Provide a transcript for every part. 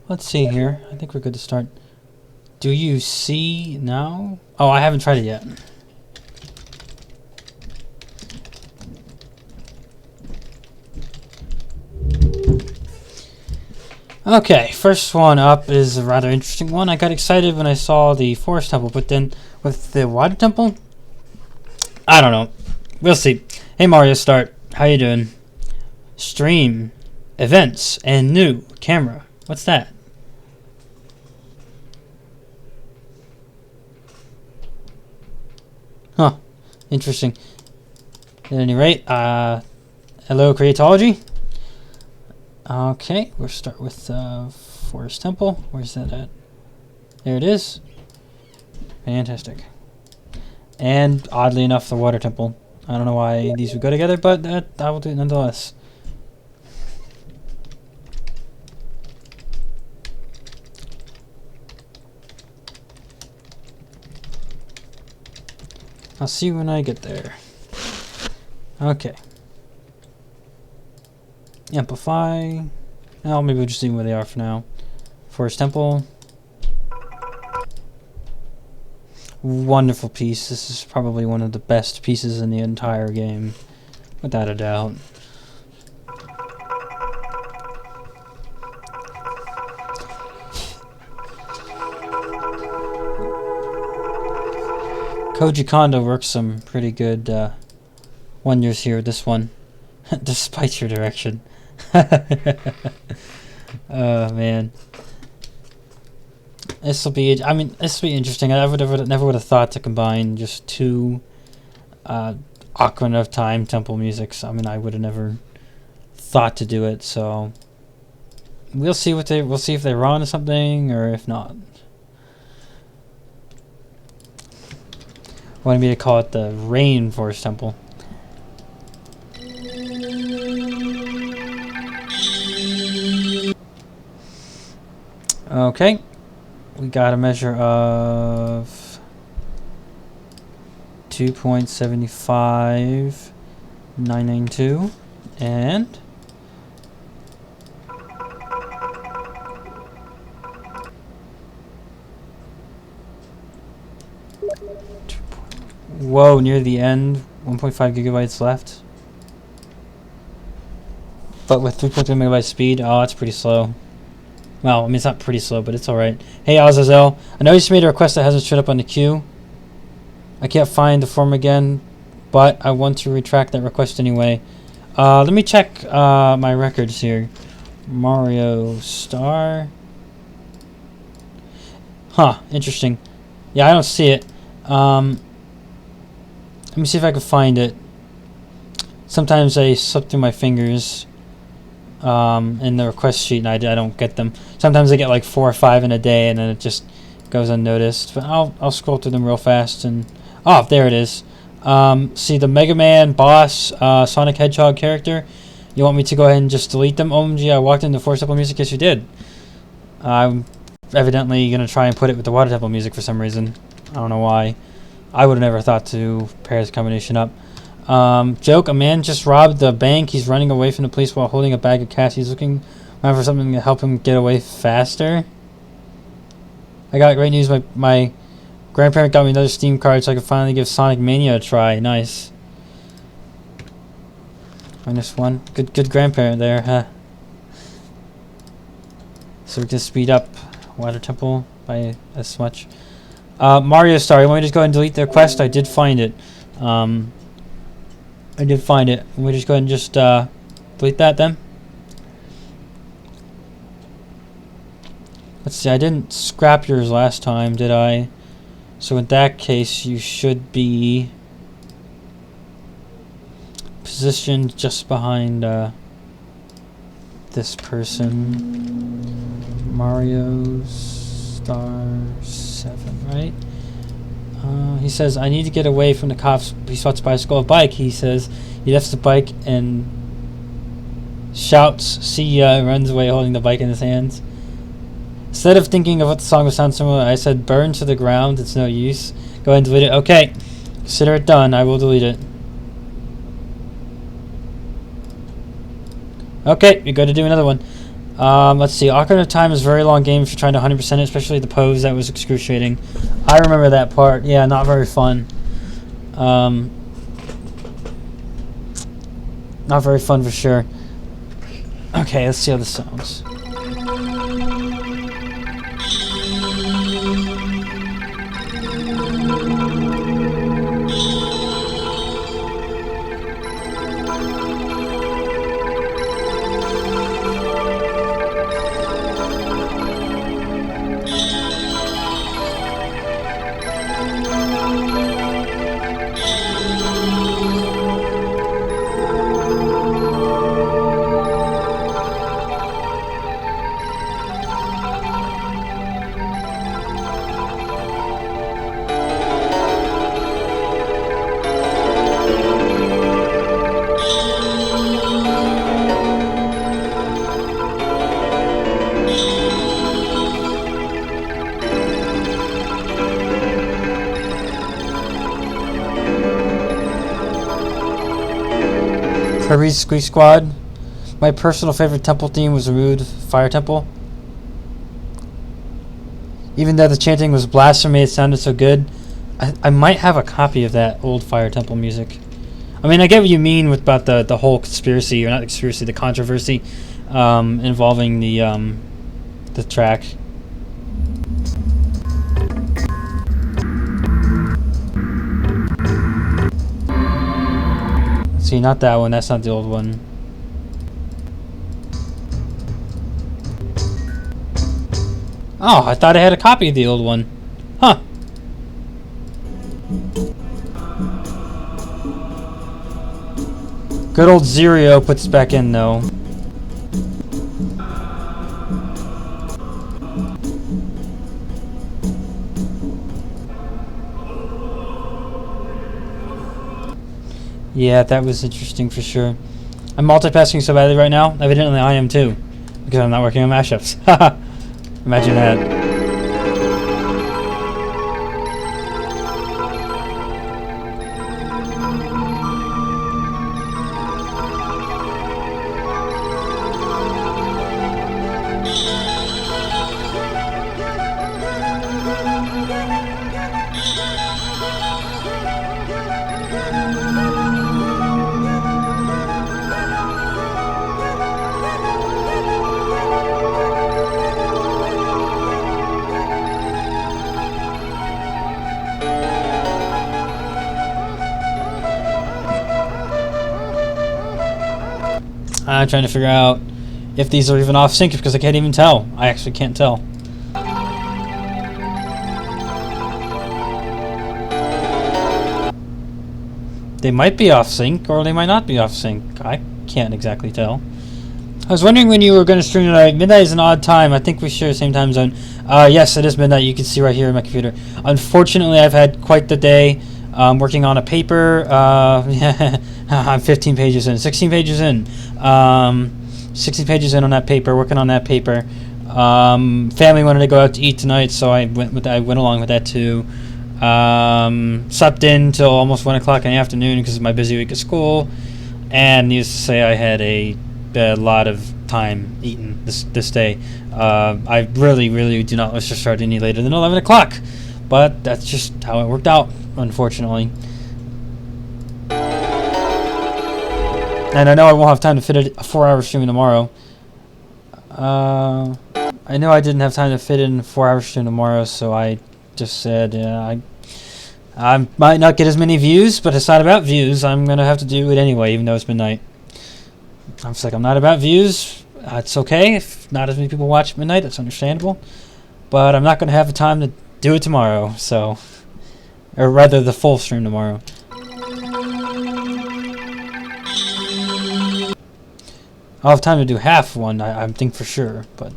Let's see here. I think we're good to start. Do you see now? Oh, I haven't tried it yet. Okay, first one up is a rather interesting one. I got excited when I saw the forest temple, but then with the water temple, I don't know. We'll see. Hey Mario, start. How you doing? Stream, events, and new camera. What's that? Huh. Interesting. At any rate, hello Creatology. Okay, we'll start with Forest Temple. Where's that at? There it is. Fantastic. And oddly enough, the Water Temple. I don't know why these would go together, but I will do it nonetheless. I'll see you when I get there. Okay. Amplify. Oh, maybe we'll just see where they are for now. Forest Temple. Wonderful piece. This is probably one of the best pieces in the entire game, without a doubt. Koji Kondo works some pretty good wonders here with this one, despite your direction. Oh man, this will be. I mean, this will be interesting. I never would have thought to combine just two Ocarina of Time temple musics. I mean, I would have never thought to do it. So we'll see we'll see if they're on to something or if not. Wanted me to call it the Rainforest Temple. Okay, we got a measure of 2.75992 and whoa, near the end, 1.5 gigabytes left. But with 3.3 megabyte speed, oh, that's pretty slow. Well, I mean, it's not pretty slow, but it's alright. Hey, Azazel, I know you just made a request that hasn't showed up on the queue. I can't find the form again, but I want to retract that request anyway. Let me check my records here. Mario Star. Huh, interesting. Yeah, I don't see it. Let me see if I can find it. Sometimes I slip through my fingers in the request sheet and I don't get them. Sometimes I get like 4 or 5 in a day and then it just goes unnoticed. But I'll scroll through them real fast and oh, there it is. See the Mega Man boss Sonic Hedgehog character. You want me to go ahead and just delete them? OMG, I walked into Forest Temple music. Yes, you did. I'm evidently gonna try and put it with the Water Temple music for some reason. I don't know why. I would have never thought to pair this combination up. Joke, a man just robbed the bank. He's running away from the police while holding a bag of cash. He's looking around for something to help him get away faster. I got great news. My grandparent got me another Steam card so I could finally give Sonic Mania a try. Nice. -1. Good grandparent there, huh? So we can speed up Water Temple by as much. Mario Star, you want me to just go ahead and delete the request? I did find it. I did find it. We just go ahead and just delete that then. Let's see, I didn't scrap yours last time, did I? So in that case, you should be positioned just behind this person. Mario Star 7, right? He says, I need to get away from the cops. He spots a bicycle, a bike. He says he left the bike and shouts, see ya, and runs away holding the bike in his hands. Instead of thinking of what the song would sound similar, I said, burn to the ground. It's no use. Go ahead and delete it. Okay. Consider it done. I will delete it. Okay, you're going to do another one. Let's see. Ocarina of Time is a very long game if you're trying to 100% it, especially the pose. That was excruciating. I remember that part. Yeah, not very fun. Not very fun for sure. Okay, let's see how this sounds. Kirby's Squeak Squad. My personal favorite temple theme was removed, Fire Temple. Even though the chanting was blasphemy, it sounded so good. I might have a copy of that old Fire Temple music. I mean, I get what you mean with about the whole conspiracy, or not conspiracy, the controversy involving the track. See, not that one. That's not the old one. Oh, I thought I had a copy of the old one. Huh. Good old Zero puts back in, though. Yeah, that was interesting for sure. I'm multitasking so badly right now. Evidently, I am too, because I'm not working on mashups. Imagine that. I'm trying to figure out if these are even off sync because I can't even tell. I actually can't tell. They might be off sync or they might not be off sync. I can't exactly tell. I was wondering when you were going to stream tonight. Midnight is an odd time. I think we share the same time zone. Yes, it is midnight. You can see right here on my computer. Unfortunately, I've had quite the day working on a paper. I'm 15 pages in. 16 pages in. 16 pages in on that paper, working on that paper. Family wanted to go out to eat tonight, so I went along with that too. Slept in till almost 1 o'clock in the afternoon because of my busy week at school. And needless to say, I had a lot of time eaten this day. I really do not wish to start any later than 11 o'clock. But that's just how it worked out, unfortunately. And I know I won't have time to fit a 4-hour stream tomorrow. I know I didn't have time to fit in a 4-hour stream tomorrow, so I just said I might not get as many views, but it's not about views. I'm going to have to do it anyway, even though it's midnight. I'm just like, I'm not about views. It's okay if not as many people watch midnight. That's understandable. But I'm not going to have the time to do it tomorrow, so... Or rather, the full stream tomorrow. I'll have time to do half one, I think for sure, but...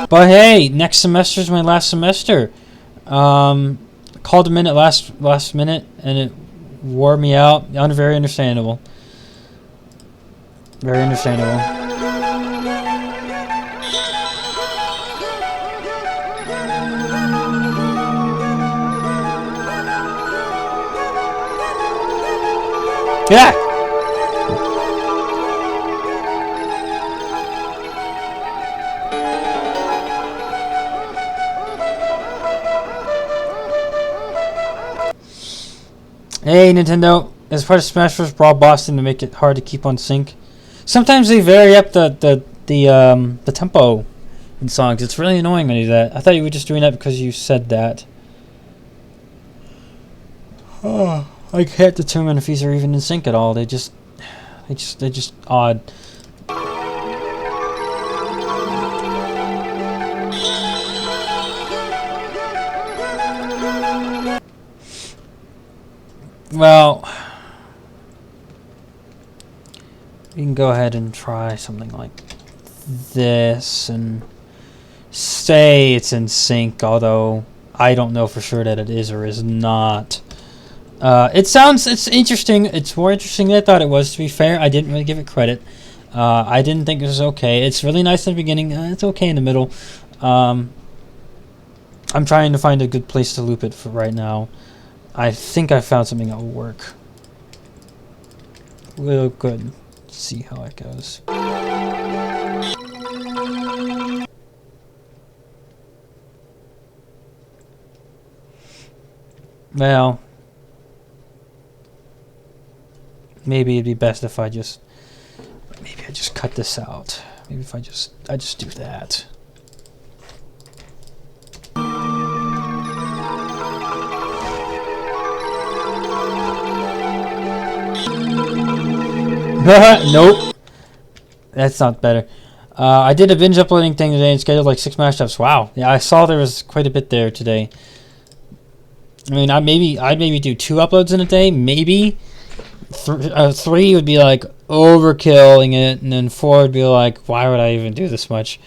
But hey, next semester is my last semester. Called them in at last minute, and it wore me out. Very understandable. Very understandable. Yeah. Hey Nintendo, as part of Smash Bros. Brawl Boston to make it hard to keep on sync, sometimes they vary up the tempo in songs. It's really annoying when they do that. I thought you were just doing that because you said that. Oh, I can't determine if these are even in sync at all. They're just odd. Well, we can go ahead and try something like this and say it's in sync, although I don't know for sure that it is or is not. It's interesting. It's more interesting than I thought it was, to be fair. I didn't really give it credit. I didn't think it was okay. It's really nice in the beginning. It's okay in the middle. I'm trying to find a good place to loop it for right now. I think I found something that will work. Real good. Let's see how it goes. Well, maybe it'd be best if I just cut this out. Maybe if I just do that. Nope. That's not better. I did a binge uploading thing today and scheduled like 6 mashups. Wow. Yeah, I saw there was quite a bit there today. I mean, I'd maybe do 2 uploads in a day. Maybe 3 would be like overkilling it, and then 4 would be like, why would I even do this much?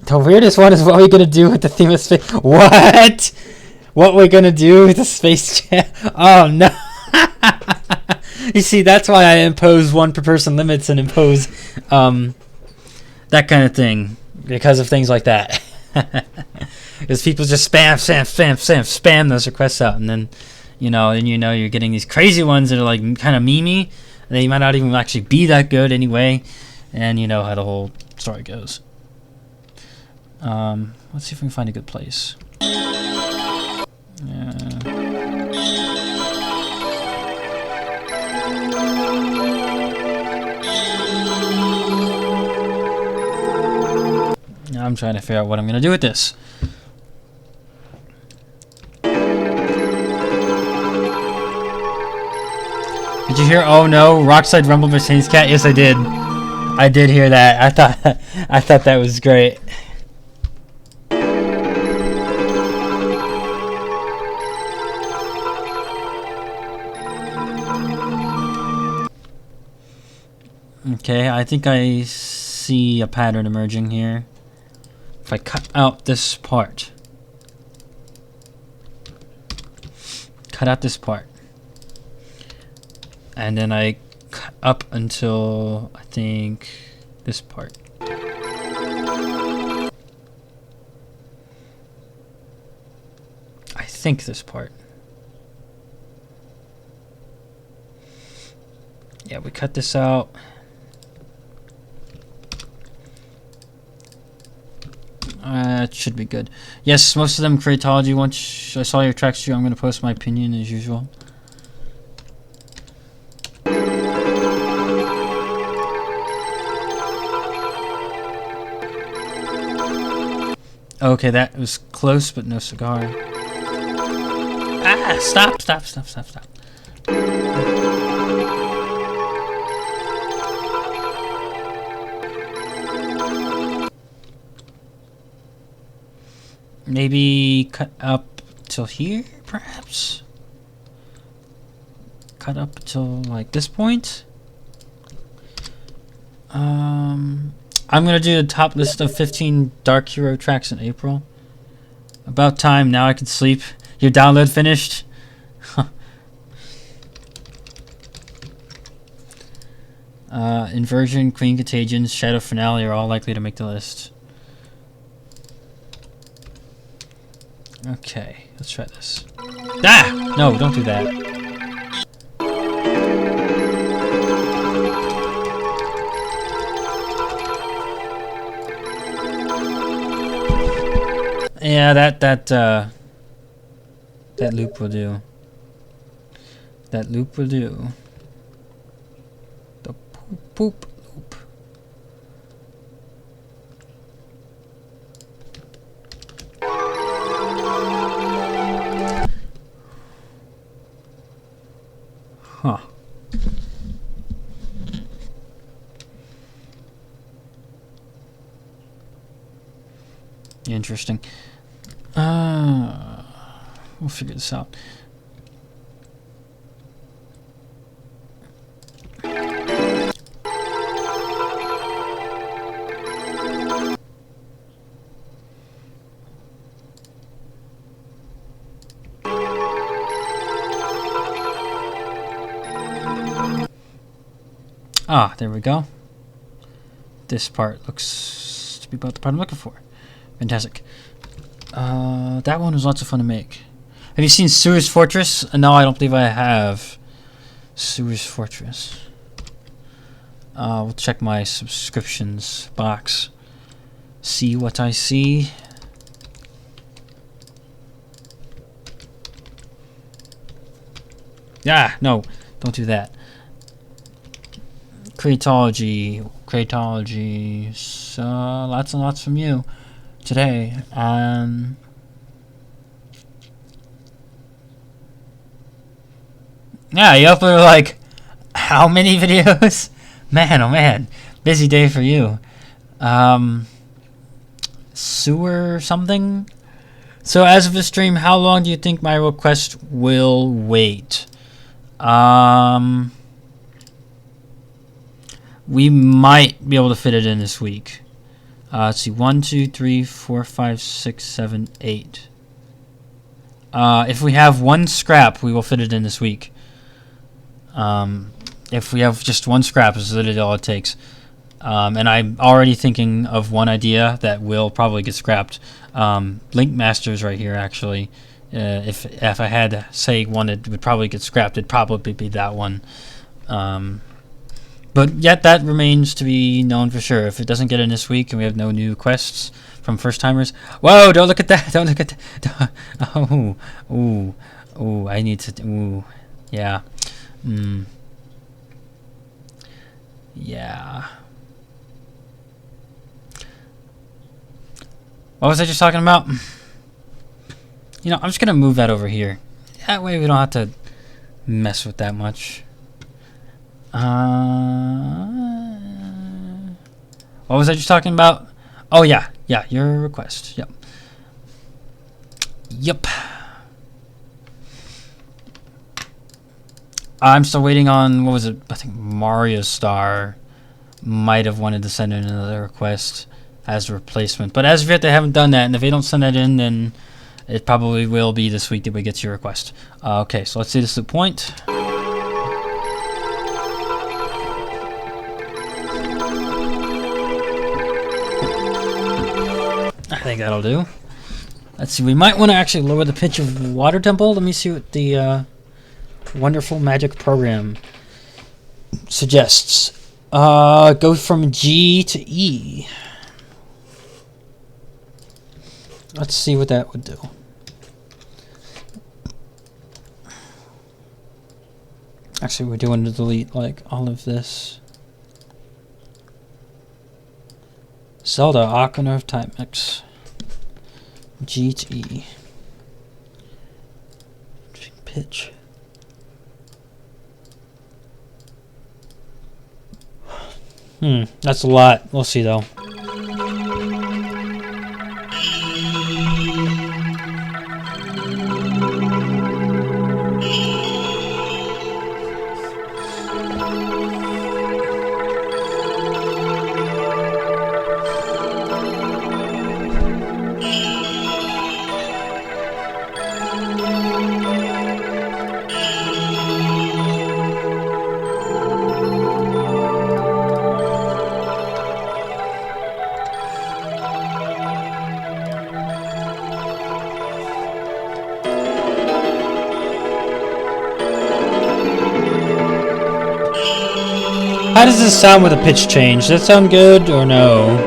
The weirdest one is what we're gonna do with the theme of space. What? What we're gonna do with the Space Jam? Oh no! You see, that's why I impose 1 per person limits and impose that kind of thing, because of things like that. Because people just spam those requests out, and then you're getting these crazy ones that are like kind of memey. They might not even actually be that good anyway, and you know how the whole story goes. Let's see if we can find a good place. I'm trying to figure out what I'm going to do with this. Did you hear, oh no, Rockside Rumble Mercedes Cat? Yes, I did. I did hear that. I thought that was great. Okay, I think I see a pattern emerging here. If I cut out this part. Cut out this part. And then I cut up until, I think, this part. I think this part. Yeah, we cut this out. It should be good. Yes, most of them creatology. Once I saw your tracks, I'm going to post my opinion as usual. Okay, that was close, but no cigar. Ah, stop. Maybe cut up till here, perhaps? Cut up till like this point? I'm gonna do the top list of 15 Dark Hero tracks in April. About time, now I can sleep. Your download finished? Inversion, Queen Contagion, Shadow Finale are all likely to make the list. Okay, let's try this. Ah! No, don't do that. Yeah, that loop will do. That loop will do. The poop loop. Huh. Interesting. We'll figure this out. Ah, there we go. This part looks to be about the part I'm looking for. Fantastic. That one was lots of fun to make. Have you seen Sewer's Fortress? No, I don't believe I have. Sewer's Fortress. We'll check my subscriptions box. See what I see. Ah, no, don't do that. Cratology, so lots and lots from you today. Yeah, you uploaded like how many videos? Man, oh man, busy day for you. Sewer something. So as of the stream, how long do you think my request will wait? We might be able to fit it in this week. Let's see, 1, 2, 3, 4, 5, 6, 7, 8. If we have one scrap, we will fit it in this week. If we have just one scrap, is literally all it takes. And I'm already thinking of one idea that will probably get scrapped. Link Masters right here, actually. If I had to say one that would probably get scrapped, it'd probably be that one. But yet that remains to be known for sure. If it doesn't get in this week and we have no new quests from first timers, whoa! Don't look at that! Don't look at that! Oh, ooh, ooh! I need to. Ooh, yeah, yeah. What was I just talking about? You know, I'm just gonna move that over here. That way we don't have to mess with that much. What was I just talking about? Oh yeah, your request. Yep. I'm still waiting on, what was it? I think Mario Star might have wanted to send in another request as a replacement, but as of yet they haven't done that, and if they don't send that in, then it probably will be this week that we get your request. Okay, so let's see this loop point. I think that'll do. Let's see, we might want to actually lower the pitch of Water Temple. Let me see what the wonderful magic program suggests. Go from G to E. Let's see what that would do. Actually, we're doing to delete like all of this. Zelda Ocarina of Time Mix. G to E. Pitch. That's a lot. We'll see though. How does this sound with a pitch change? Does that sound good or no?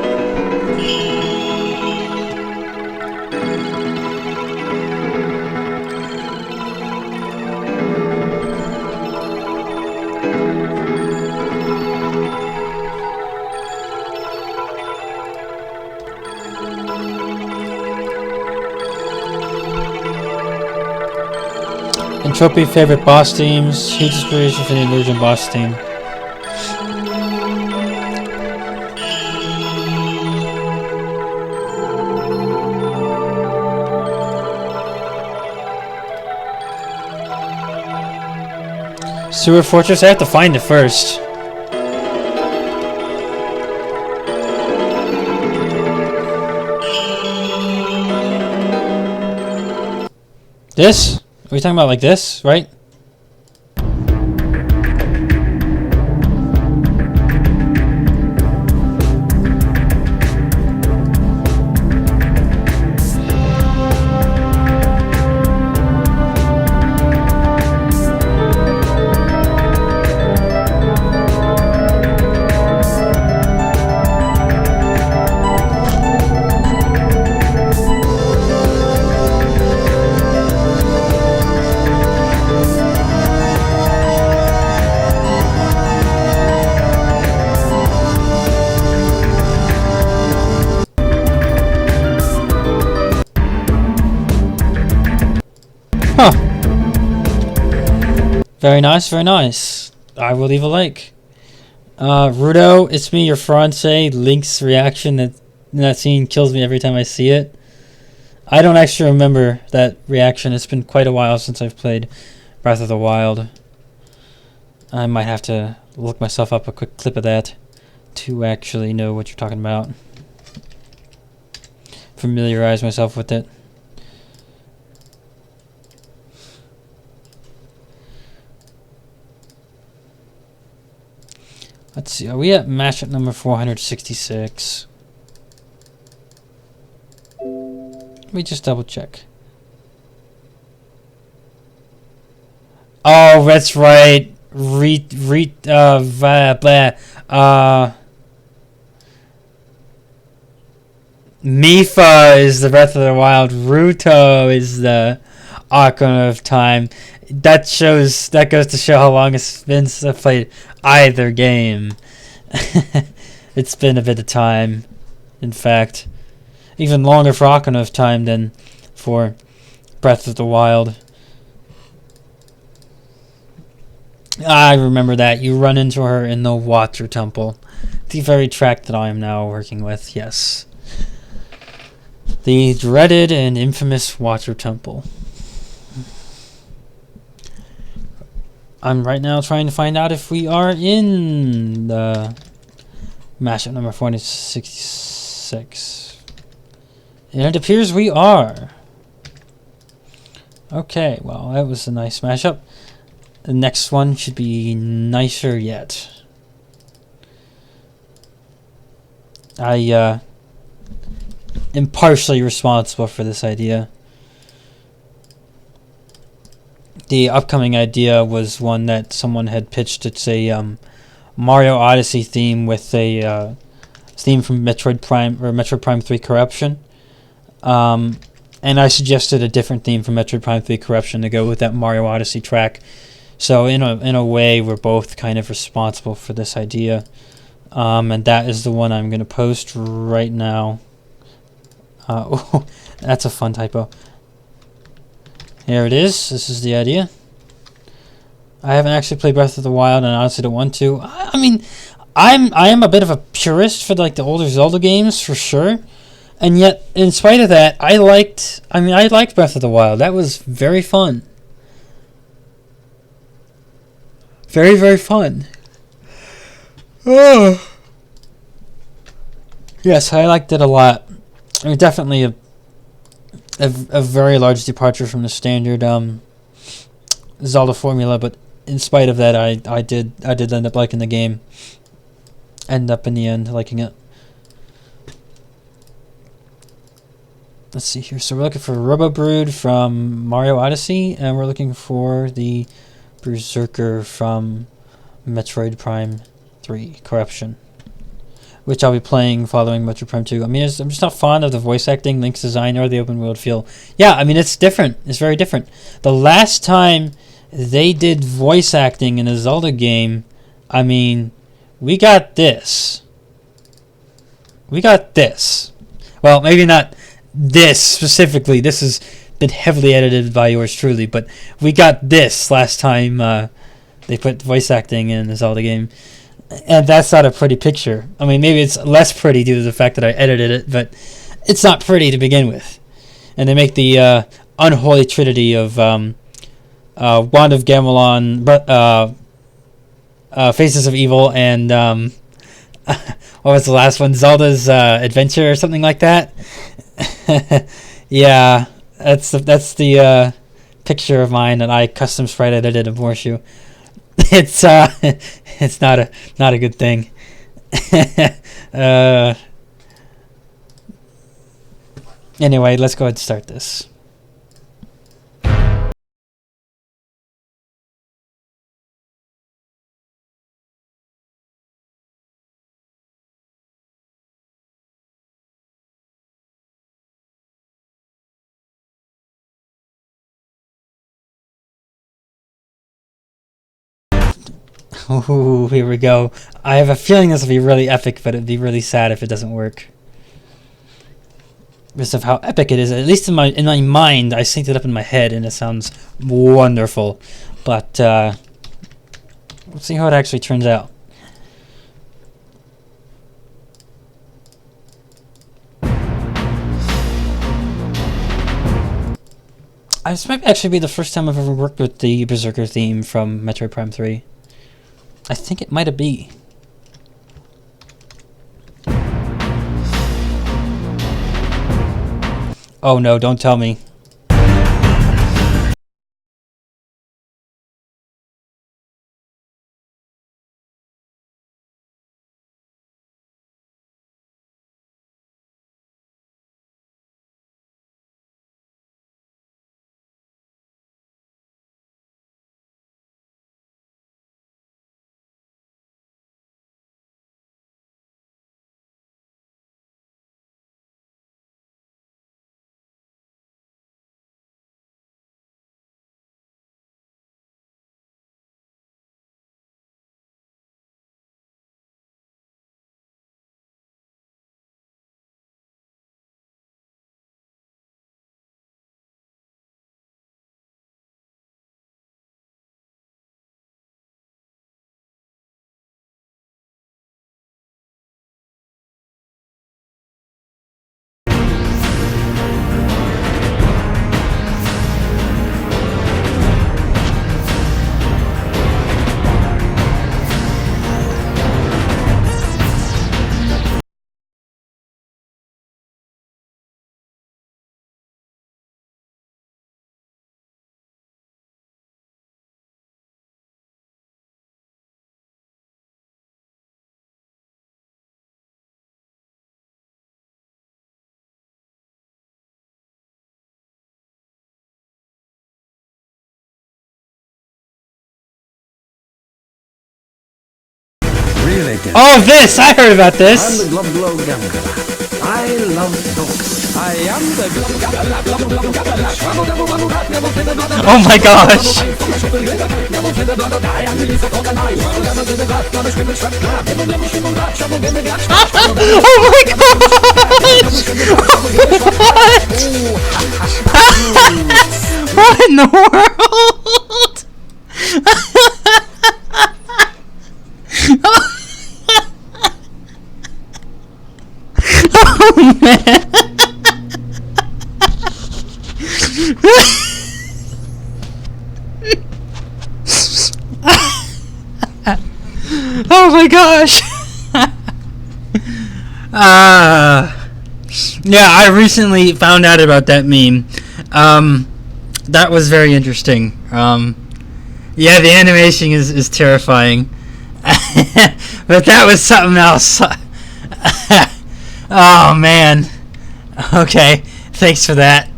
Entropy favorite boss themes. Huge inspiration for the Inversion boss theme. Sewer Fortress? I have to find it first. This? Are we talking about like this, right? Huh. Very nice, very nice. I will leave a like. Rudo, it's me, your fiance. Link's reaction in that scene kills me every time I see it. I don't actually remember that reaction. It's been quite a while since I've played Breath of the Wild. I might have to look myself up a quick clip of that to actually know what you're talking about. Familiarize myself with it. Let's see, are we at mashup number 466? Let me just double check. Oh, that's right. Mifa is the Breath of the Wild. Ruto is the Ocarina of Time. That goes to show how long it's been since I played either game. It's been a bit of time. In fact, even longer for Ocarina of Time than for Breath of the Wild. I remember that. You run into her in the Water Temple. The very track that I am now working with, yes. The dreaded and infamous Water Temple. I'm right now trying to find out if we are in the mashup number 466. And it appears we are. Okay, well, that was a nice mashup. The next one should be nicer yet. I am partially responsible for this idea. The upcoming idea was one that someone had pitched. It's a Mario Odyssey theme with a theme from Metroid Prime or Metroid Prime 3 Corruption. And I suggested a different theme from Metroid Prime 3 Corruption to go with that Mario Odyssey track. So in a way, we're both kind of responsible for this idea. And that is the one I'm going to post right now. Oh, that's a fun typo. Here it is. This is the idea. I haven't actually played Breath of the Wild, and I honestly don't want to. I mean, I am a bit of a purist for like the older Zelda games for sure, and yet in spite of that, I liked Breath of the Wild. That was very fun. Very, very fun. Oh. Yes, I liked it a lot. I mean, definitely a very large departure from the standard Zelda formula, but in spite of that, I did end up liking the game. End up in the end liking it. Let's see here. So we're looking for Robo Brood from Mario Odyssey, and we're looking for the Berserker from Metroid Prime 3, Corruption, which I'll be playing following Metroid Prime 2. I mean, I'm just not fond of the voice acting, Link's design, or the open world feel. Yeah, I mean, it's different. It's very different. The last time they did voice acting in a Zelda game, I mean, we got this. We got this. Well, maybe not this specifically. This has been heavily edited by yours truly, but we got this last time they put voice acting in a Zelda game. And that's not a pretty picture. I mean, maybe it's less pretty due to the fact that I edited it, but it's not pretty to begin with. And they make the unholy trinity of Wand of Gamelon, Faces of Evil, and what was the last one? Zelda's Adventure or something like that. Yeah, that's the picture of mine that I custom sprite edited of Morshu. It's not a good thing. Anyway, let's go ahead and start this. Ooh, here we go. I have a feeling this will be really epic, but it'd be really sad if it doesn't work. Because of how epic it is. At least in my mind, I synced it up in my head, and it sounds wonderful. But we'll see how it actually turns out. This might actually be the first time I've ever worked with the Berserker theme from Metroid Prime 3. I think it might be. Oh no, don't tell me. Oh, this! I heard about this! I'm the Glub Glub Gabba. I love dogs. I am the Oh my gosh! Oh my gosh! What? What in the world? Oh man! Oh my gosh! Yeah, I recently found out about that meme. That was very interesting. Yeah, the animation is terrifying. But that was something else. Oh man. Okay, thanks for that.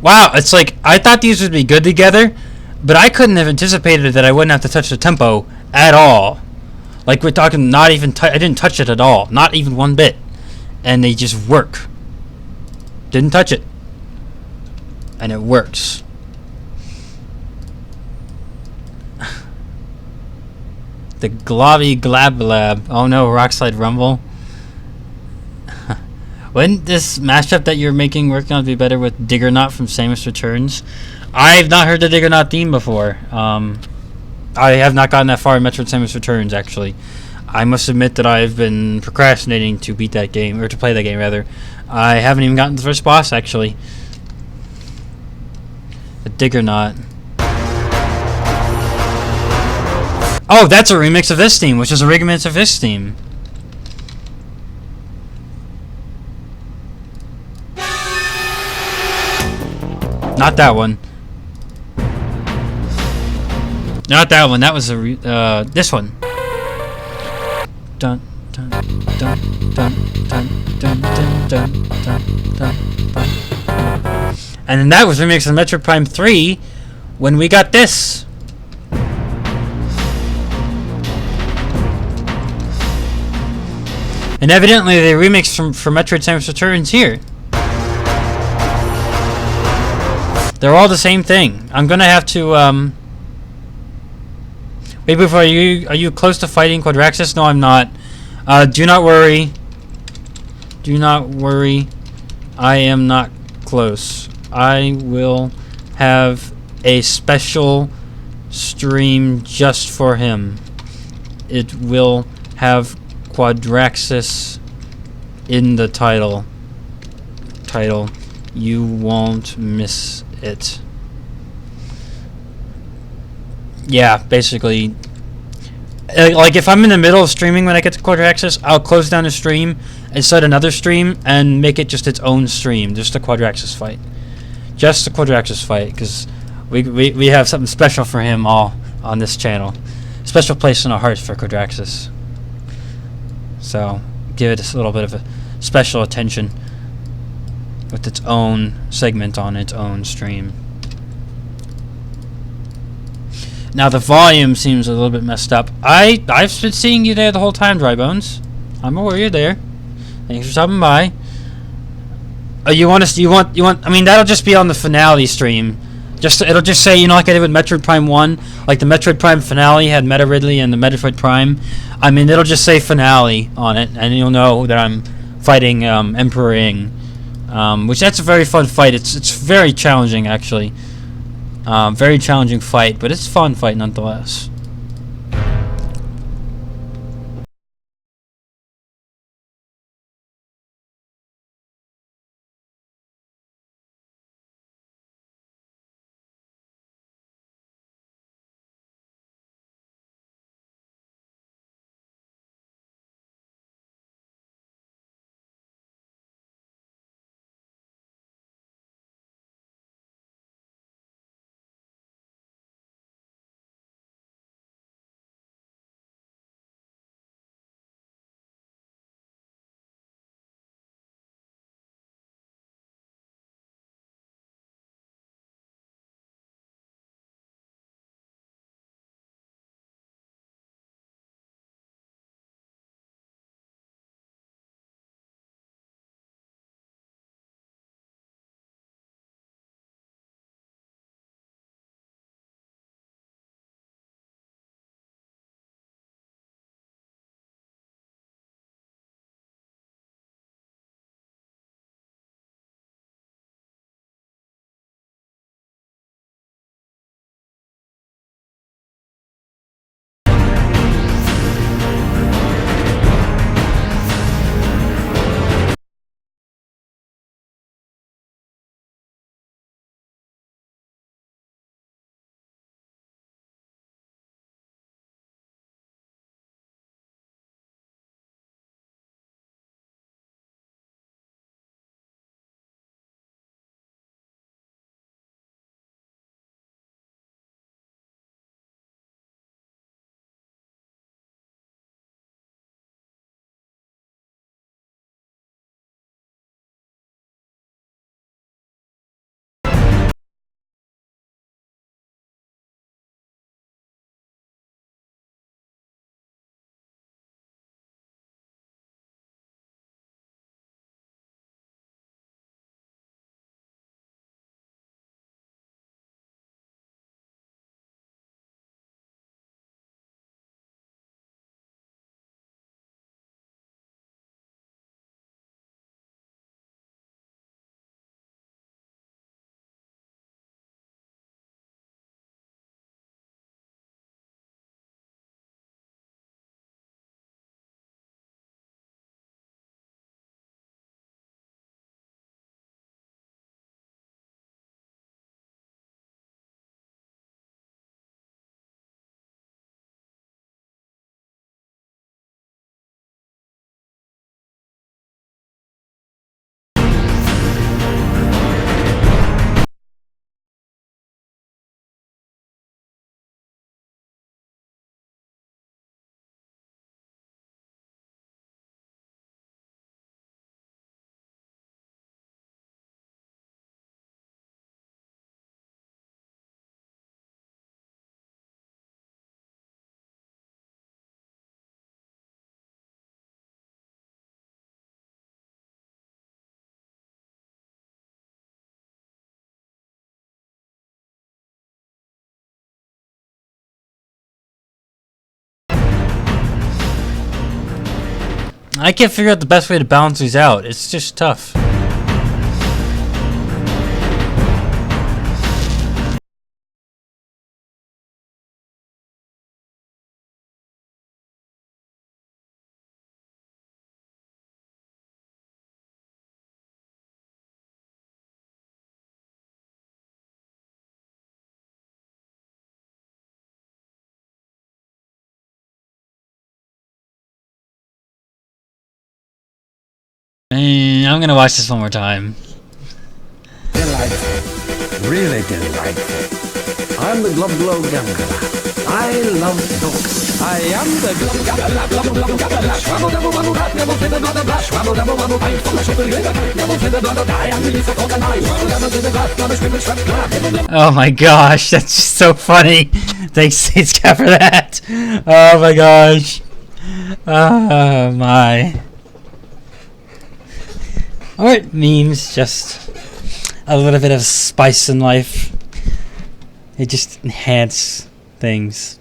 Wow, it's like I thought these would be good together, but I couldn't have anticipated that I wouldn't have to touch the tempo at all. Like we're talking, not even I didn't touch it at all, not even one bit, and they just work. Didn't touch it, and it works. The globby glab lab. Oh no, Rockslide Rumble. Wouldn't this mashup that you're making working on be better with Diggernaut from Samus Returns? I've not heard the Diggernaut theme before. I have not gotten that far in Metroid Samus Returns, actually. I must admit that I've been procrastinating to beat that game, or to play that game, rather. I haven't even gotten to the first boss, actually. The Diggernaut. Oh, that's a remix of this theme, which is a remix of this theme. Not that one. Not that one. That was this one. Dun dun dun dun dun dun dun dun dun dun. And then that was remixed on Metroid Prime 3 when we got this. And evidently they remixed for Metroid Samus Returns here. They're all the same thing. I'm gonna have to wait, before are you close to fighting Quadraxis? No, I'm not. Do not worry. Do not worry. I am not close. I will have a special stream just for him. It will have Quadraxis in the title. You won't miss it. Yeah, basically. Like, if I'm in the middle of streaming when I get to Quadraxis, I'll close down the stream and start another stream and make it just its own stream. Just a Quadraxis fight. Just a Quadraxis fight, because we have something special for him all on this channel. Special place in our hearts for Quadraxis. So, give it a little bit of a special attention with its own segment on its own stream. Now the volume seems a little bit messed up. I've been seeing you there the whole time, Drybones. I'm aware you're there. Thanks for stopping by. You want? I mean, that'll just be on the finale stream. It'll just say, like I did with Metroid Prime 1, like the Metroid Prime finale had Meta Ridley and the Metroid Prime. I mean, it'll just say finale on it, and you'll know that I'm fighting Emperor Ing, which that's a very fun fight. It's very challenging, actually. Very challenging fight, but it's a fun fight nonetheless. I can't figure out the best way to balance these out. It's just tough. I'm gonna watch this one more time. Delightful. Really delightful. I'm the Glub Glow Gumgala. I love books. I am the Glub Gumgala. Glub Glub Gumgala. Swabble double wabble rat. Double to the blood of blood. Swabble double wabble pint from the super liver. Double to the blood of die. And release the cold and eye. Swabble double to the glass. Double scribble shrub glad. Oh my gosh, that's just so funny. Thanks, Cat, for that. Oh my gosh. Oh my. Alright, memes, just a little bit of spice in life. It just enhance things.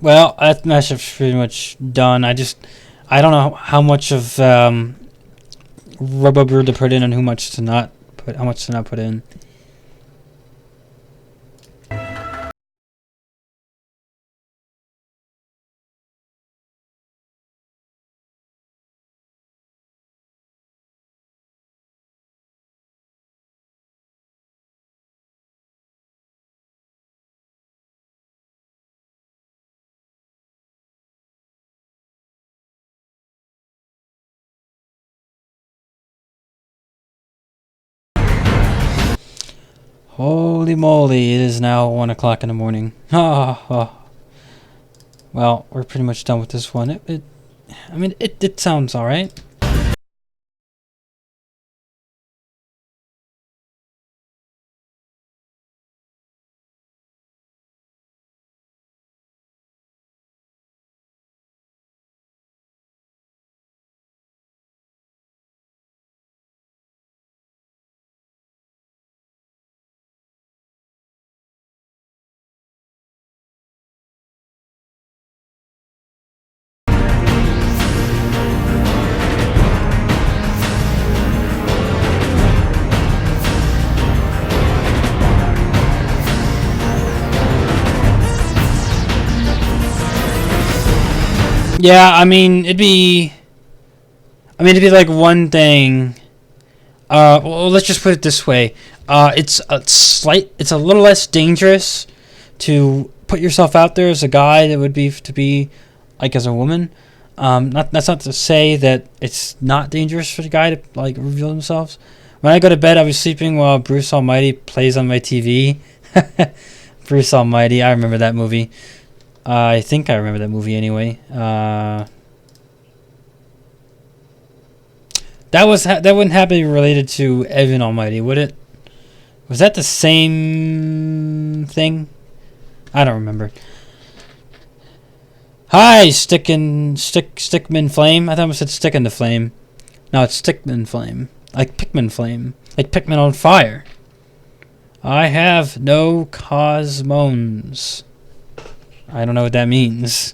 Well, that mashup's pretty much done. I don't know how much of rubber to put in and how much to not put in. Holy moly, it is now 1 o'clock in the morning. Well, we're pretty much done with this one. It sounds alright. Yeah, I mean, it'd be like one thing. Well, let's just put it this way. It's a little less dangerous to put yourself out there as a guy that would be to be like as a woman. That's not to say that it's not dangerous for the guy to like reveal themselves. When I go to bed, I'll be sleeping while Bruce Almighty plays on my TV. Bruce Almighty, I remember that movie. I think I remember that movie anyway. That wouldn't happen to be related to Evan Almighty, would it? Was that the same thing? I don't remember. Hi, Stickman Flame. I thought I said Stick in the Flame. No, it's Stickman Flame. Like Pikmin Flame. Like Pikmin on fire. I have no cosmones. I don't know what that means.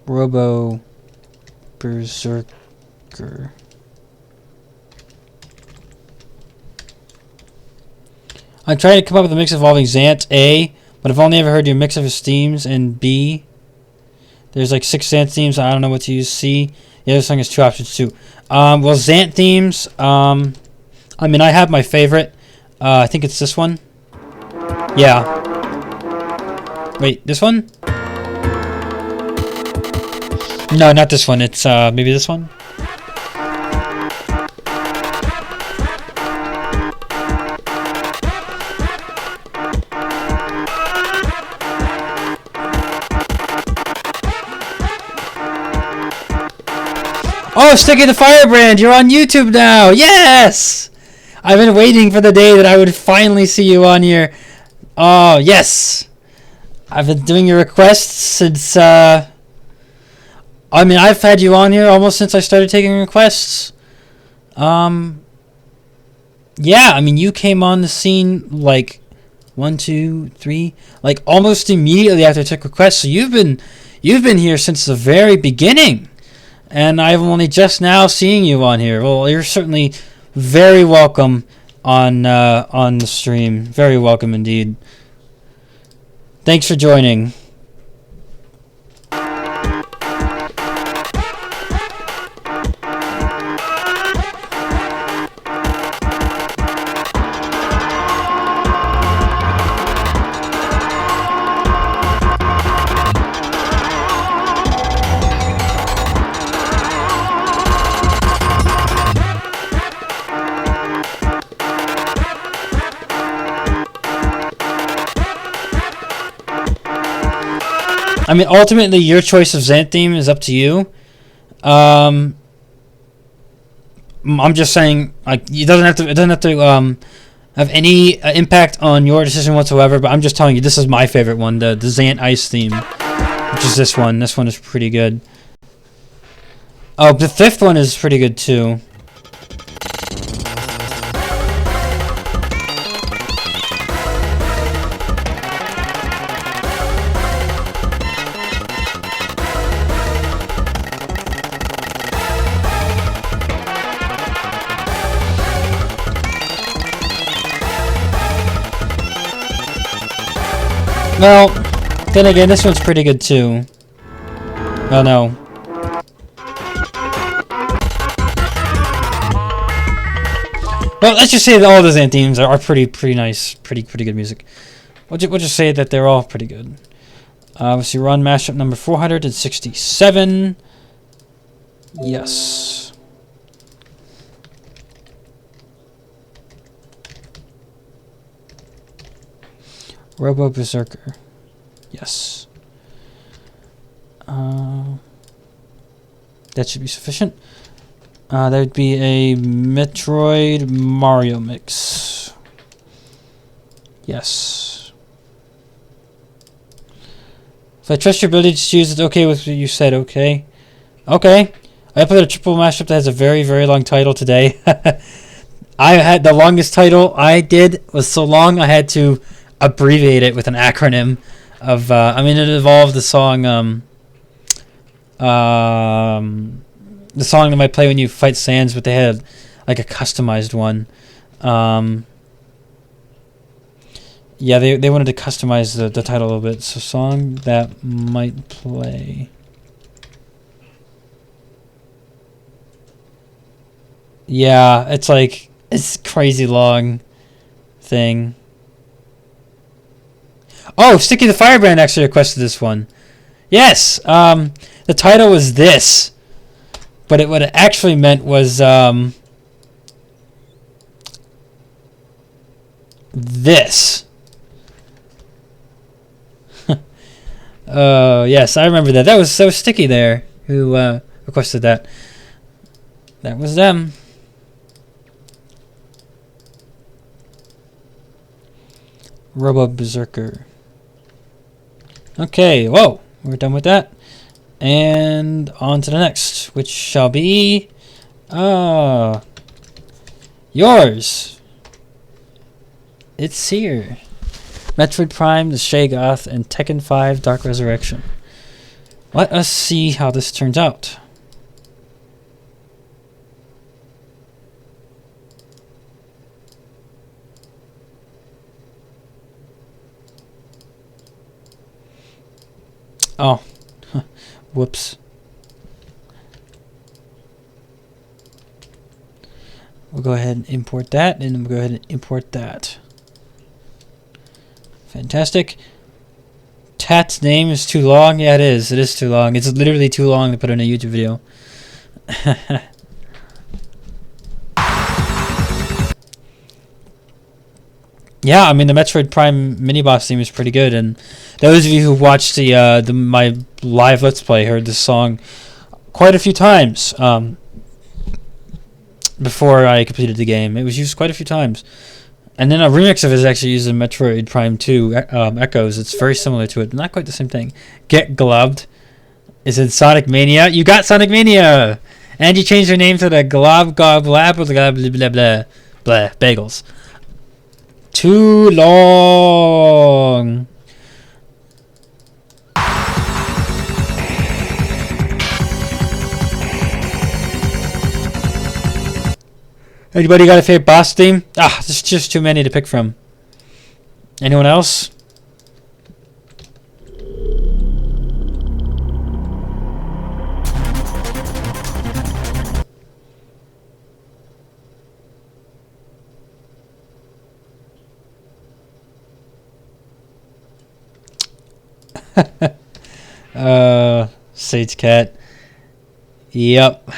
Robo Berserker. I'm trying to come up with a mix involving Zant, A, but I've only ever heard your mix of his themes, and B, there's like 6 Zant themes, I don't know what to use, C, the other song has 2 options too. Well, Zant themes, I mean, I have my favorite, I think it's this one. Yeah. Wait, this one? No, not this one, it's maybe this one? Oh, Sticky the Firebrand, you're on YouTube now! Yes! I've been waiting for the day that I would finally see you on here. Oh, yes! I've been doing your requests since, I mean, I've had you on here almost since I started taking requests. Yeah, I mean, you came on the scene, like, 1, 2, 3, like, almost immediately after I took requests, so you've been here since the very beginning. And I'm only just now seeing you on here. Well, you're certainly very welcome on the stream. Very welcome indeed. Thanks for joining. I mean, ultimately, your choice of Zant theme is up to you. I'm just saying, like, it doesn't have to have any impact on your decision whatsoever. But I'm just telling you, this is my favorite one, the Zant Ice theme, which is this one. This one is pretty good. Oh, the 5th one is pretty good too. Well, then again, this one's pretty good too. Oh no. Well, let's just say that all the Zant themes are pretty nice, pretty good music. We'll just say that they're all pretty good. Obviously, we're on mashup number 467. Yes. Robo Berserker. Yes. That should be sufficient. That would be a Metroid Mario mix. Yes. If I trust your ability to choose, it's okay with what you said, okay? Okay. I played a triple mashup that has a very, very long title today. I had the longest title I did was so long I had to abbreviate it with an acronym of I mean it involved the song that might play when you fight Sans, but they had like a customized one. Yeah, they wanted to customize the title a little bit. So song that might play. Yeah, it's like it's crazy long thing. Oh, Sticky the Firebrand actually requested this one. Yes. The title was this, but what it actually meant was this. Yes, I remember that. That was so Sticky there who requested that. That was them. Robo Berserker. Okay, whoa, we're done with that. And on to the next, which shall be yours. It's here. Metroid Prime, the Shaygoth, and Tekken 5 Dark Resurrection. Let us see how this turns out. Oh, whoops. We'll go ahead and import that, and we'll go ahead and import that. Fantastic. Tat's name is too long. Yeah, it is. It is too long. It's literally too long to put in a YouTube video. Yeah, I mean the Metroid Prime mini boss theme is pretty good, and those of you who watched my live Let's Play heard this song quite a few times before I completed the game. It was used quite a few times, and then a remix of it is actually used in Metroid Prime 2 Echoes. It's very similar to it, not quite the same thing. Get Gloved is in Sonic Mania. You got Sonic Mania, and you changed your name to the Glob Gob Lab with the blah blah blah blah blah bagels. Too long. Anybody got a favorite boss theme? There's just too many to pick from. Anyone else? Sage Cat. Yep.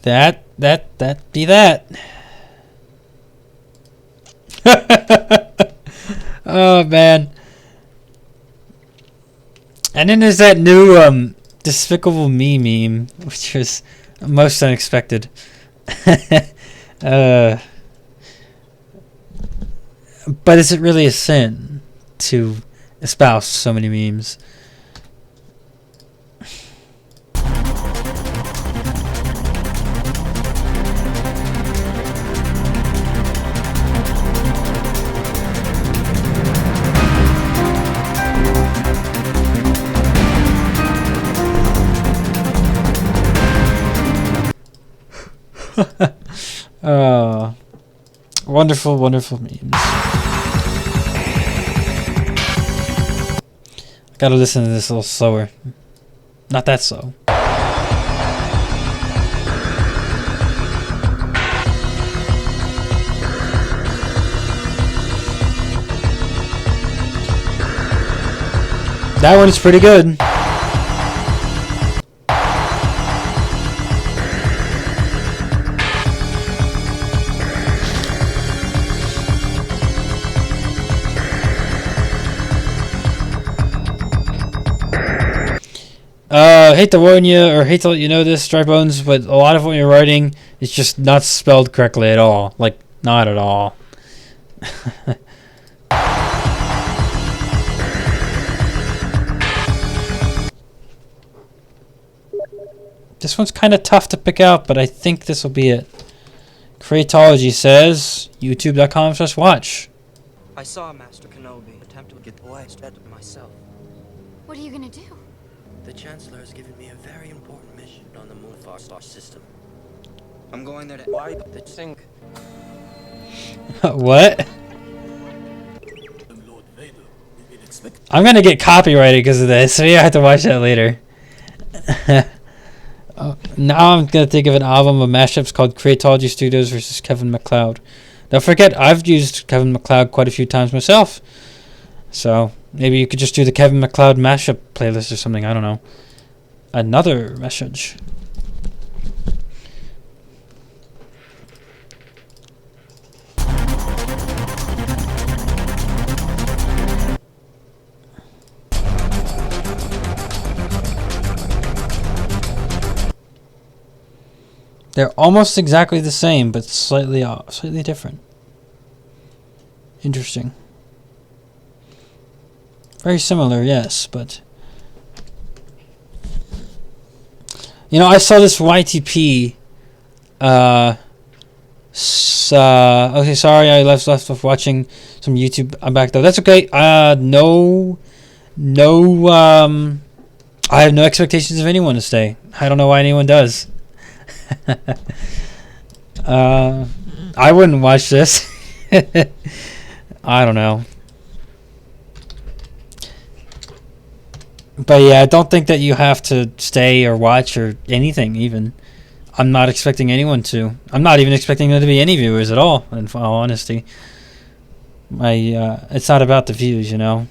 That be that. Oh man. And then there's that new Despicable Me meme, which was most unexpected. But is it really a sin to espouse so many memes? Wonderful, wonderful memes. Gotta listen to this a little slower. Not that slow. That one is pretty good. Hate to warn you, or hate to let you know this, Dry Bones, but a lot of what you're writing is just not spelled correctly at all. Like, not at all. This one's kind of tough to pick out, but I think this will be it. Creatology says, youtube.com/watch. I saw Master Kenobi attempt to get away instead of myself. What are you gonna do? The Chancellor has given me a very important mission on the Moonfar Star system. I'm going there to wipe the sink. What? I'm gonna get copyrighted because of this, so you have to watch that later. Now I'm gonna think of an album of mashups called Creatology Studios versus Kevin MacLeod. Don't forget, I've used Kevin MacLeod quite a few times myself. So maybe you could just do the Kevin MacLeod mashup playlist or something. I don't know. Another message. They're almost exactly the same, but slightly different. Interesting. Very similar, yes, but you know, I saw this YTP. Okay, sorry, I left off watching some YouTube. I'm back though. That's okay. No. I have no expectations of anyone to stay. I don't know why anyone does. I wouldn't watch this. I don't know. But yeah, I don't think that you have to stay or watch or anything even. I'm not expecting anyone to. I'm not even expecting there to be any viewers at all, in all honesty. It's not about the views, you know.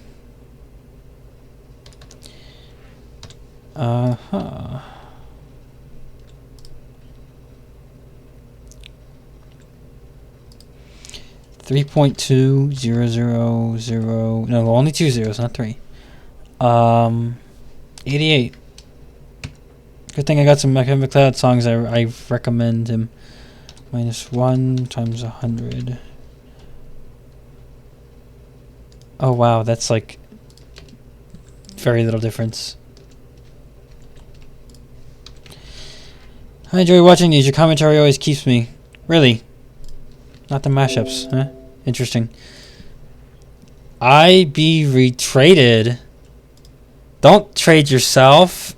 3.2000. No, only 2 zeros, not 3. 88. Good thing I got some Kevin MacLeod songs. I recommend him. -1 times 100. Oh wow, that's like very little difference. I enjoy watching these. Your commentary always keeps me. Really? Not the mashups, huh? Interesting. I be retraded. Don't trade yourself.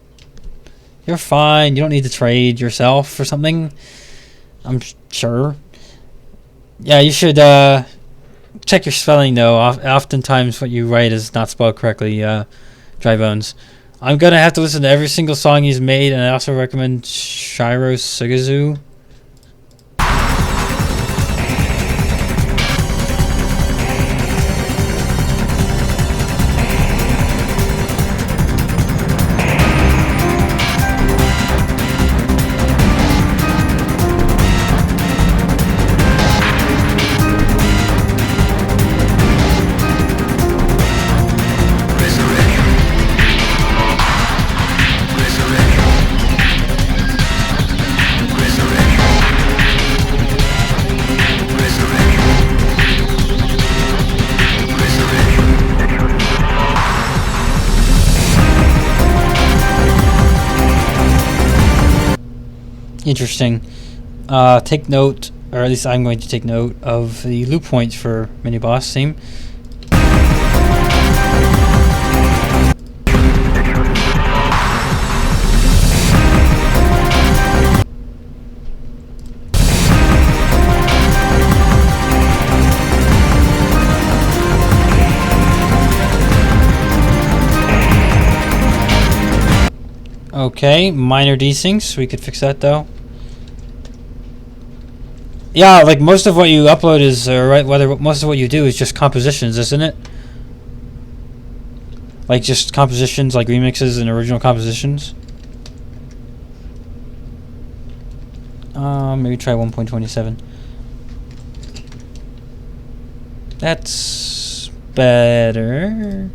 You're fine. You don't need to trade yourself for something. I'm sure. Yeah, you should check your spelling though. Oftentimes what you write is not spelled correctly. Dry Bones. I'm gonna have to listen to every single song he's made, and I also recommend Shiro Sugazu. Interesting. Take note, or at least I'm going to take note of the loop points for mini boss theme. Okay, minor desyncs. We could fix that though. Yeah, like most of what you upload is most of what you do is just compositions, isn't it? Like just compositions, like remixes and original compositions. Maybe try 1.27. That's better.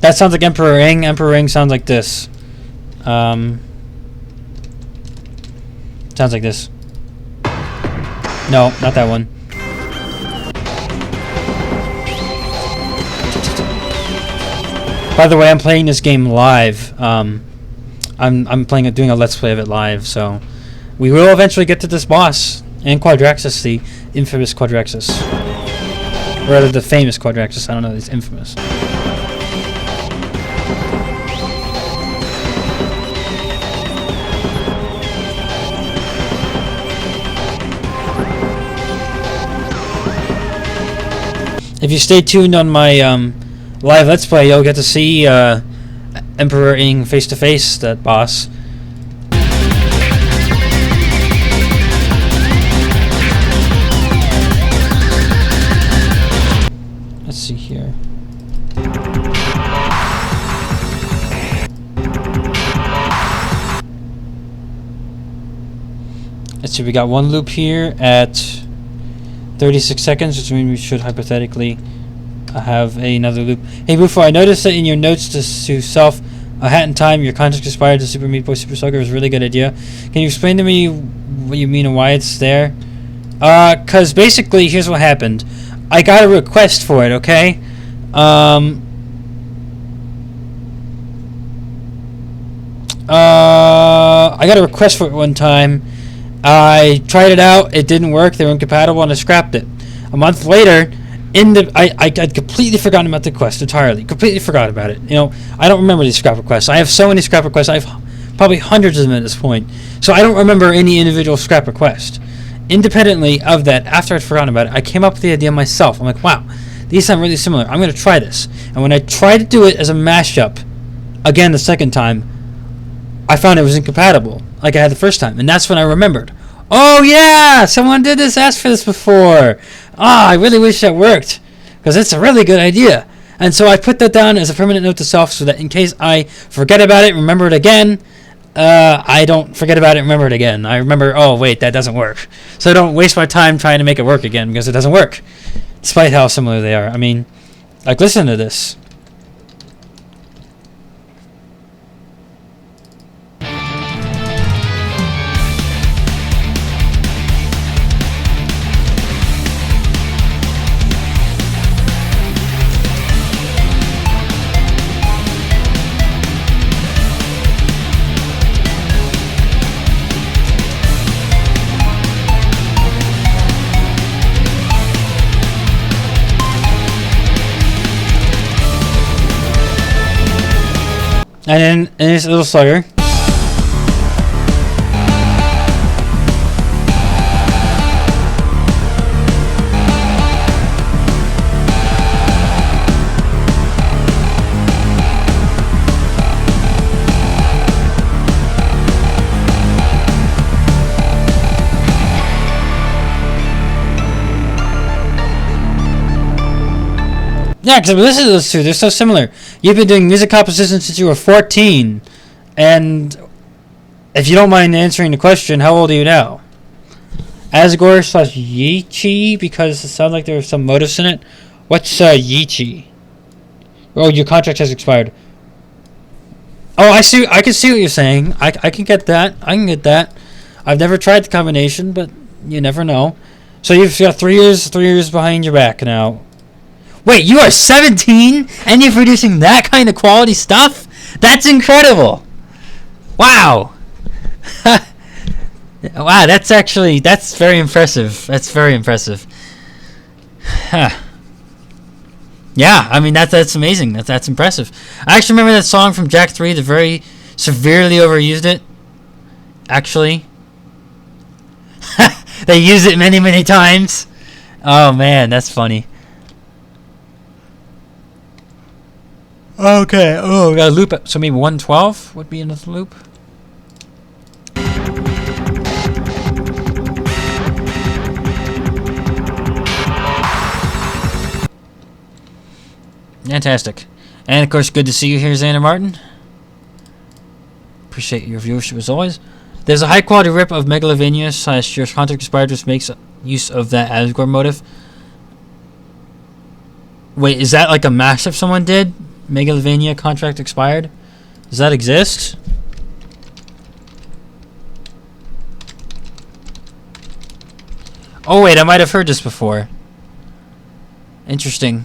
That sounds like Emperor Ring. Emperor Ring sounds like this. Sounds like this. No, not that one. By the way, I'm playing this game live. I'm doing a let's play of it live, so we will eventually get to this boss and Quadraxis, the infamous Quadraxis, or rather the famous Quadraxis. I don't know, it's infamous. If you stay tuned on my live Let's Play, you'll get to see Emperor Ing face to face, that boss. Let's see here. Let's see, we got one loop here at 36 seconds, which means we should hypothetically have another loop. Hey Bufo, I noticed that in your notes to self, A Hat in Time, your contract expired to Super Meat Boy Super Slugger was a really good idea. Can you explain to me what you mean and why it's there? Cause basically, here's what happened. I got a request for it, okay? I got a request for it one time. I tried it out, it didn't work, they were incompatible, and I scrapped it. A month later, I'd completely forgotten about the quest entirely. Completely forgot about it. You know, I don't remember these scrap requests. I have so many scrap requests, I have probably hundreds of them at this point. So I don't remember any individual scrap request. Independently of that, after I'd forgotten about it, I came up with the idea myself. I'm like, wow, these sound really similar. I'm going to try this. And when I tried to do it as a mashup, again the second time, I found it was incompatible, like I had the first time. And that's when I remembered. Oh yeah, someone did this, asked for this before. I really wish that worked, because it's a really good idea. And so I put that down as a permanent note to self, so that in case I forget about it, remember it again, I don't forget about it, remember it again. I remember, oh wait, that doesn't work. So I don't waste my time trying to make it work again, because it doesn't work, despite how similar they are. I mean, like, listen to this. And then it's a little slugger. Yeah, because listen to those two. They're so similar. You've been doing music composition since you were 14. And if you don't mind answering the question, how old are you now? Asgore / Yichi, because it sounds like there were some motives in it. What's Yichi? Oh, your contract has expired. Oh, I see. I can see what you're saying. I can get that. I can get that. I've never tried the combination, but you never know. So you've got 3 years behind your back now. Wait, you are 17 and you're producing that kind of quality stuff? That's incredible. Wow. Wow, that's very impressive. That's very impressive. Huh. Yeah, I mean, that's amazing. That's impressive. I actually remember that song from Jak 3 that very severely overused it. Actually. They use it many, many times. Oh, man, that's funny. Okay. Oh, we got a loop. So maybe 112 would be another loop. Fantastic. And of course, good to see you here, Xander Martin. Appreciate your viewership as always. There's a high quality rip of Megalovania / your contract expired, which makes use of that Asgore motive. Wait, is that like a mashup someone did? Megalovania contract expired? Does that exist? Oh wait, I might have heard this before. Interesting.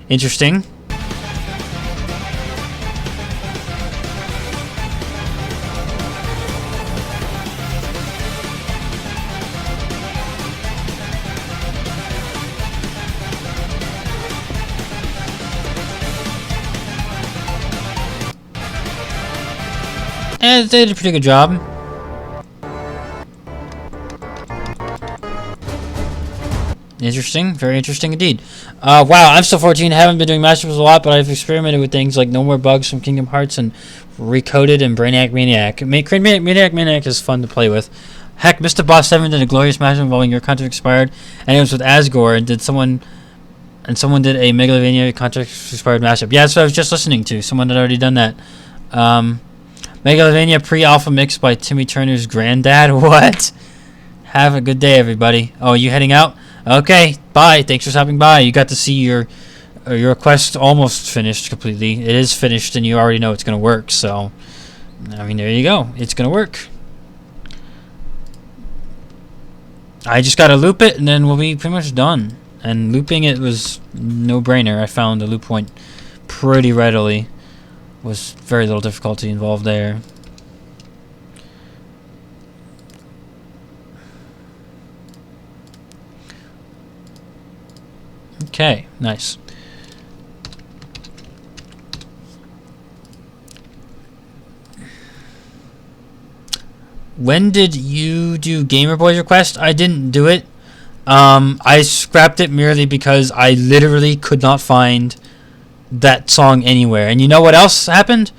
Interesting. And they did a pretty good job. Interesting, very interesting indeed. Wow, I'm still 14, haven't been doing mashups a lot, but I've experimented with things like No More Bugs from Kingdom Hearts and Recoded and Brainiac Maniac. Brainiac Maniac is fun to play with. Heck, Mr. Boss 7 did a glorious mashup involving Your Contract Expired, and it was with Asgore, and someone did a Megalovania Contract Expired mashup. Yeah, that's what I was just listening to. Someone had already done that. Megalovania pre-alpha mix by Timmy Turner's granddad. What? Have a good day, everybody. Oh, you heading out? Okay, bye. Thanks for stopping by. You got to see your quest almost finished completely. It is finished, and you already know it's going to work. So, I mean, there you go. It's going to work. I just got to loop it, and then we'll be pretty much done. And looping it was no-brainer. I found the loop point pretty readily. Was very little difficulty involved there. Okay, nice. When did you do Gamer Boy's request? I didn't do it. I scrapped it merely because I literally could not find that song anywhere. And you know what else happened?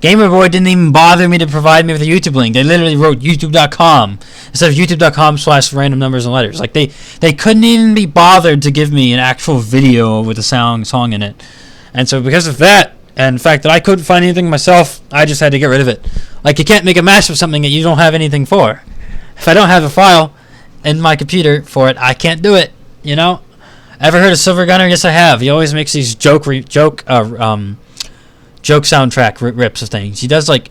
Gamer Boy didn't even bother me to provide me with a YouTube link. They literally wrote youtube.com instead of youtube.com/random numbers and letters. Like they couldn't even be bothered to give me an actual video with a song in it. And so because of that, and the fact that I couldn't find anything myself, I just had to get rid of it. Like, you can't make a mashup of something that you don't have anything for. If I don't have a file in my computer for it, I can't do it, you know? Ever heard of Silver Gunner? Yes, I have. He always makes these joke soundtrack rips of things. He does, like,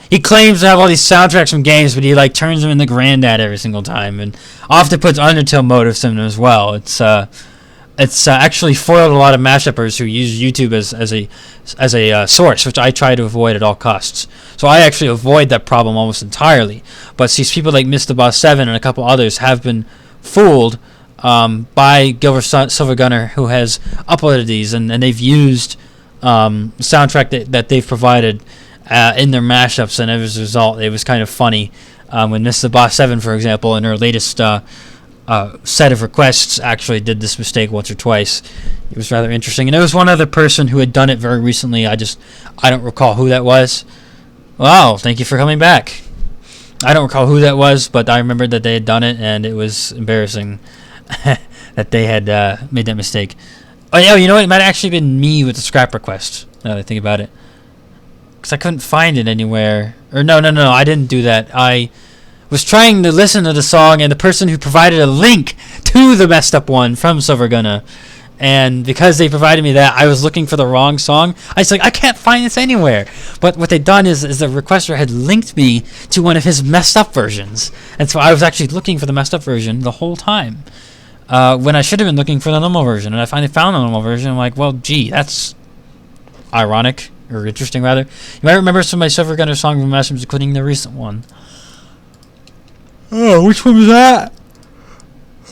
he claims to have all these soundtracks from games, but he like turns them into Granddad every single time, and often puts Undertale motives in them as well. It's actually foiled a lot of mashuppers who use YouTube as a source, which I try to avoid at all costs. So I actually avoid that problem almost entirely. But see, people like Mr. Boss 7 and a couple others have been fooled by Gilbert Silver Gunner, who has uploaded these, and they've used soundtrack that they've provided in their mashups, and as a result, it was kind of funny when Mr. Boss 7, for example, in her latest set of requests, actually did this mistake once or twice. It was rather interesting, and there was one other person who had done it very recently. I don't recall who that was. Wow, thank you for coming back. I don't recall who that was, but I remembered that they had done it, and it was embarrassing that they had made that mistake. Oh yeah, you know what? It might have actually been me with the scrap request, now that I think about it. Because I couldn't find it anywhere. Or no, I didn't do that. I was trying to listen to the song, and the person who provided a link to the messed up one from Silver Gunner, and because they provided me that, I was looking for the wrong song. I was like, I can't find this anywhere. But what they'd done is the requester had linked me to one of his messed up versions, and so I was actually looking for the messed up version the whole time. When I should have been looking for the normal version, and I finally found the normal version. I'm like, well, gee, that's ironic, or interesting, rather. You might remember some of my Silver Gunner songs from Mashups, including the recent one. Oh, which one was that?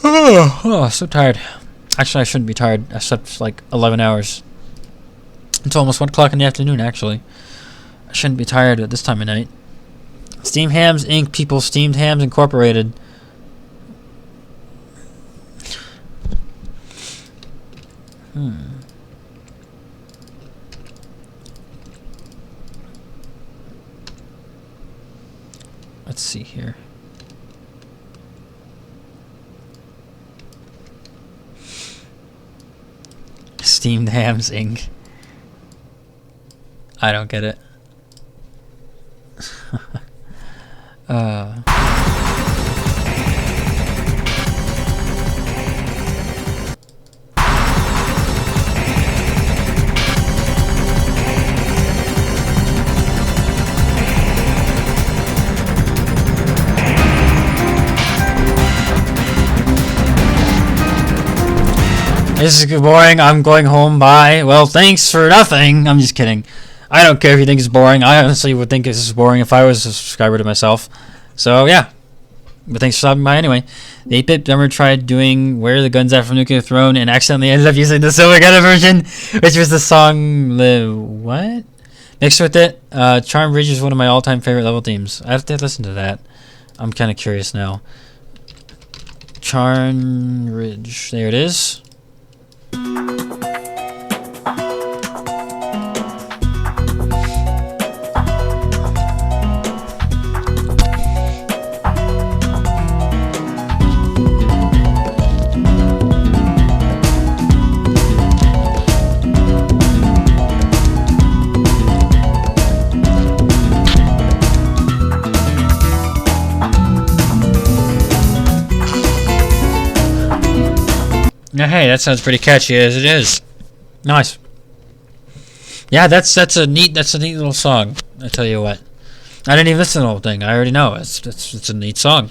Oh, so tired. Actually, I shouldn't be tired. I slept like 11 hours. It's almost 1 o'clock in the afternoon, actually. I shouldn't be tired at this time of night. Steamed Hams Inc., people. Steamed Hams Incorporated. Let's see here. Steamed Hams Inc. I don't get it. This is boring. I'm going home. Bye. Well, thanks for nothing. I'm just kidding. I don't care if you think it's boring. I honestly would think this is boring if I was a subscriber to myself. So, yeah. But thanks for stopping by anyway. The 8-bit drummer tried doing Where Are the Guns At from Nuclear Throne and accidentally ended up using the Silver Gunner version, which was the song what? Mixed with it. Charm Ridge is one of my all-time favorite level themes. I have to listen to that. I'm kind of curious now. Charm Ridge. There it is. Now, hey, that sounds pretty catchy as it is. Nice. Yeah, that's a neat little song. I tell you what. I didn't even listen to the whole thing. I already know it's a neat song.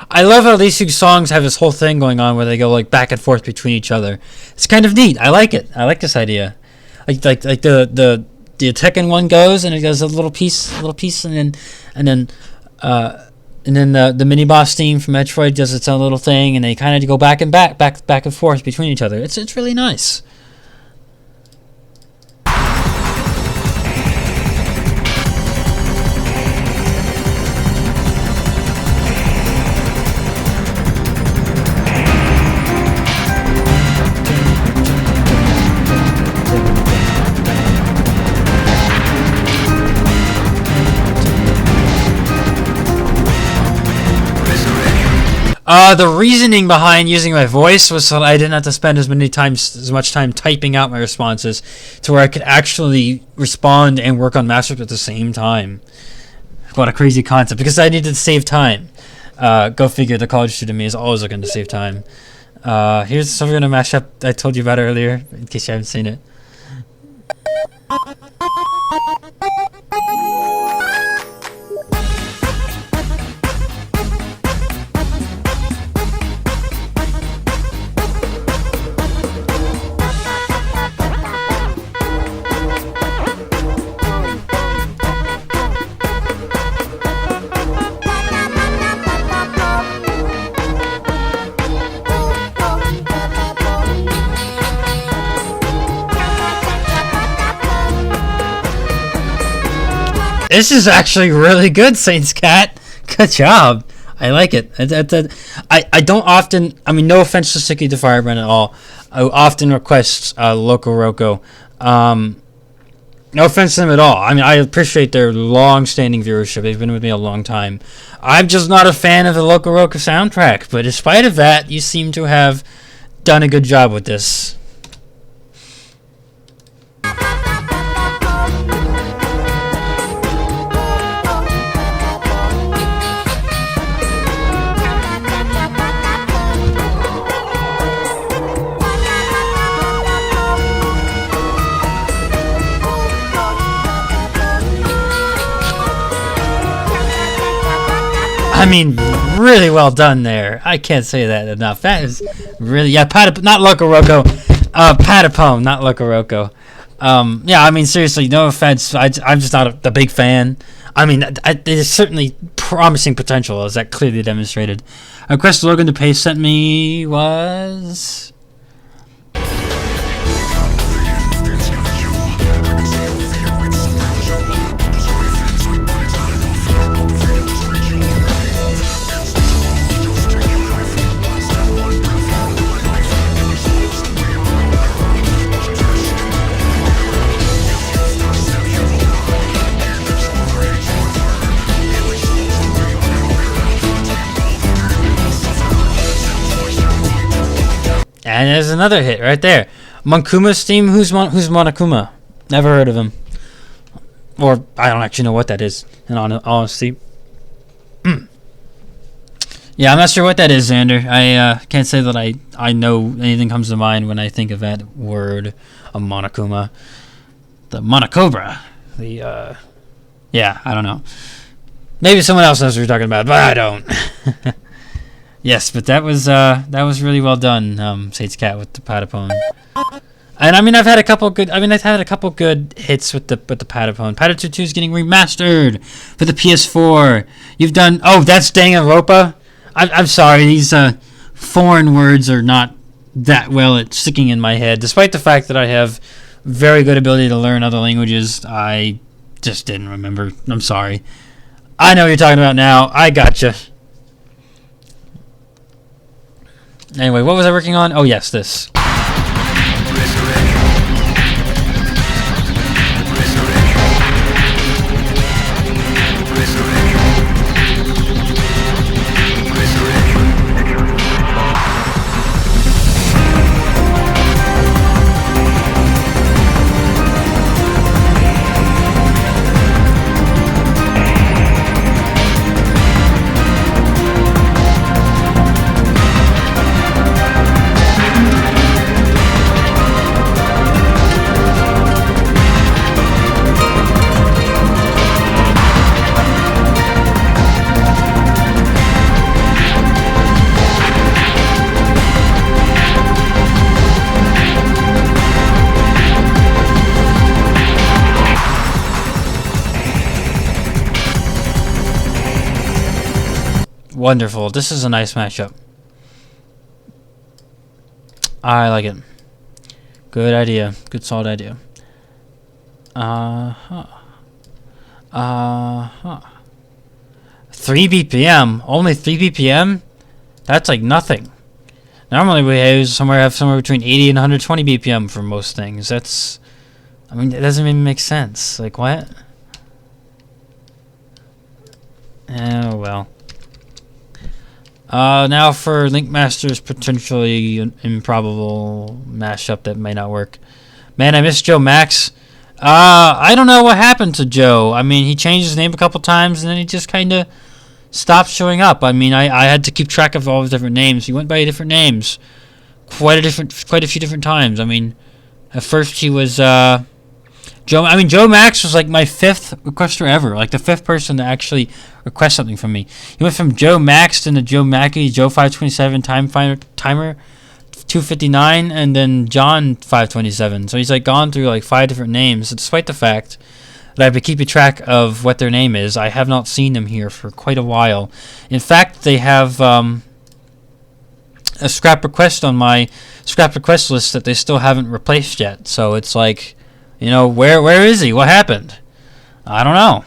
I love how these two songs have this whole thing going on where they go like back and forth between each other. It's kind of neat. I like it. I like this idea. Like the Tekken one goes and it goes a little piece, and then the mini boss theme from Metroid does its own little thing, and they kind of go back and forth between each other. It's really nice. The reasoning behind using my voice was so that I didn't have to spend as much time typing out my responses, to where I could actually respond and work on mashups at the same time. What a crazy concept! Because I needed to save time. Go figure. The college student me is always looking to save time. Here's something in a mashup I told you about earlier, in case you haven't seen it. This is actually really good, Saints Cat. Good job. I like it. I don't often, I mean, no offense to Sticky the Firebrand at all. I often request Loco Roco. No offense to them at all. I mean, I appreciate their long-standing viewership. They've been with me a long time. I'm just not a fan of the Loco Roco soundtrack. But in spite of that, you seem to have done a good job with this. I mean, really well done there. I can't say that enough. That is really, yeah, not Loco Roco. Patapone, not Loco Roco. Yeah, I mean, seriously, no offense. I'm just not the big fan. I mean, there's certainly promising potential, as that clearly demonstrated. A request Logan to Pay sent me was... And there's another hit right there. Monkuma's theme. Who's Monokuma? Never heard of him. Or I don't actually know what that is, in honesty. Yeah, I'm not sure what that is, Xander. I can't say that I know anything comes to mind when I think of that word, a Monokuma. The Monocobra. Yeah, I don't know. Maybe someone else knows what you're talking about, but I don't. Yes, but that was really well done, Sate's Cat with the Patapone. And I mean, I've had a couple good hits with the Patapone. Patapone 2 is getting remastered for the PS4. You've done. Oh, that's Danganronpa. I'm sorry, these foreign words are not that well at sticking in my head. Despite the fact that I have very good ability to learn other languages, I just didn't remember. I'm sorry. I know what you're talking about now. I gotcha. Anyway, what was I working on? Oh, yes, this. Wonderful. This is a nice mashup. I like it. Good idea. Good solid idea. 3 BPM. Only 3 BPM? That's like nothing. Normally we have somewhere between 80 and 120 BPM for most things. That's, I mean, it doesn't even make sense. Like, what? Oh, well. Now for Linkmaster's potentially improbable mashup that may not work. Man, I miss Joe Max. I don't know what happened to Joe. I mean, he changed his name a couple times and then he just kind of stopped showing up. I mean, I had to keep track of all his different names. He went by different names quite a few different times. I mean, at first he was Joe Max was like my 5th requester ever, like the 5th person to actually request something from me. He went from Joe Max to Joe Mackey, Joe 527 timer 259, and then John 527. So he's like gone through like 5 different names. Despite the fact that I've been keeping track of what their name is, I have not seen them here for quite a while. In fact, they have a scrap request on my scrap request list that they still haven't replaced yet. So it's like, you know, where is he? What happened? I don't know.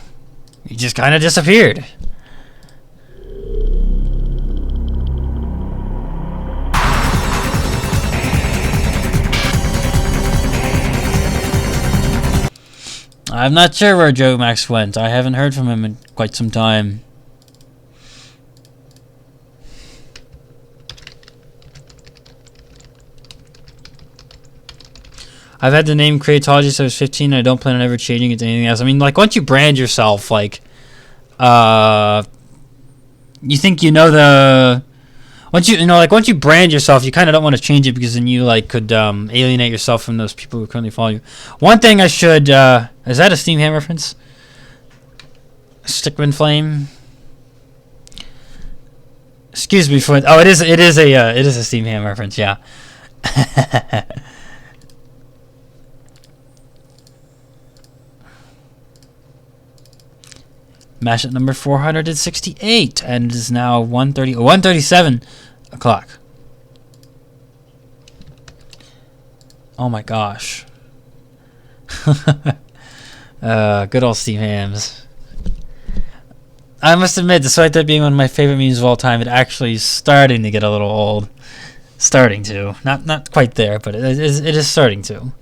He just kind of disappeared. I'm not sure where Joe Max went. I haven't heard from him in quite some time. I've had the name Creatology since I was 15, and I don't plan on ever changing it to anything else. I mean, like, once you brand yourself, like, you think you know the... Once you brand yourself, you kind of don't want to change it because then you, like, could alienate yourself from those people who currently follow you. One thing I should... is that a Steam Ham reference? Stickman Flame? Excuse me for... Oh, it is a Steam Ham reference, yeah. Mashup number 468, and it is now 1:37 o'clock. Oh my gosh. Good old Steve Hams. I must admit, despite that being one of my favorite memes of all time, it actually is starting to get a little old. Starting to. Not quite there, but it is starting to.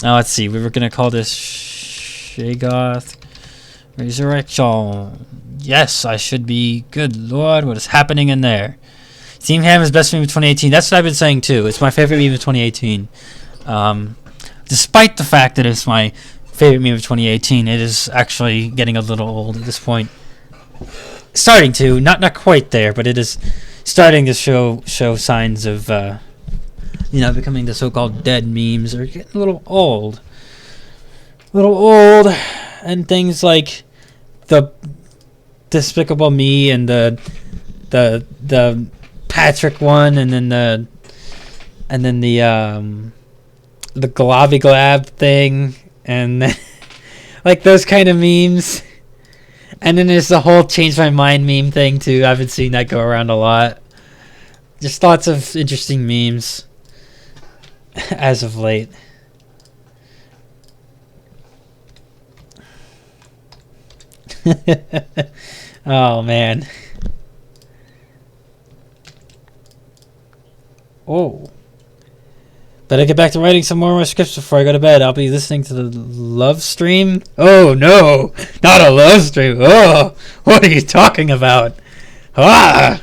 Now let's see. We were gonna call this Shagoth Resurrection. Yes, I should be. Good Lord, what is happening in there? Team Ham is best meme of 2018. That's what I've been saying too. It's my favorite meme of 2018. Despite the fact that it's my favorite meme of 2018, it is actually getting a little old at this point. Starting to, not quite there, but it is starting to show signs of, becoming the so-called dead memes, or getting a little old. And things like the Despicable Me and the Patrick one, and then the Globby Glab thing, and then, like those kind of memes. And then there's the whole change my mind meme thing too. I've been seeing that go around a lot. Just lots of interesting memes as of late. Oh man. Oh. Better get back to writing some more scripts before I go to bed. I'll be listening to the love stream. Oh no, not a love stream. Oh, what are you talking about? Ah.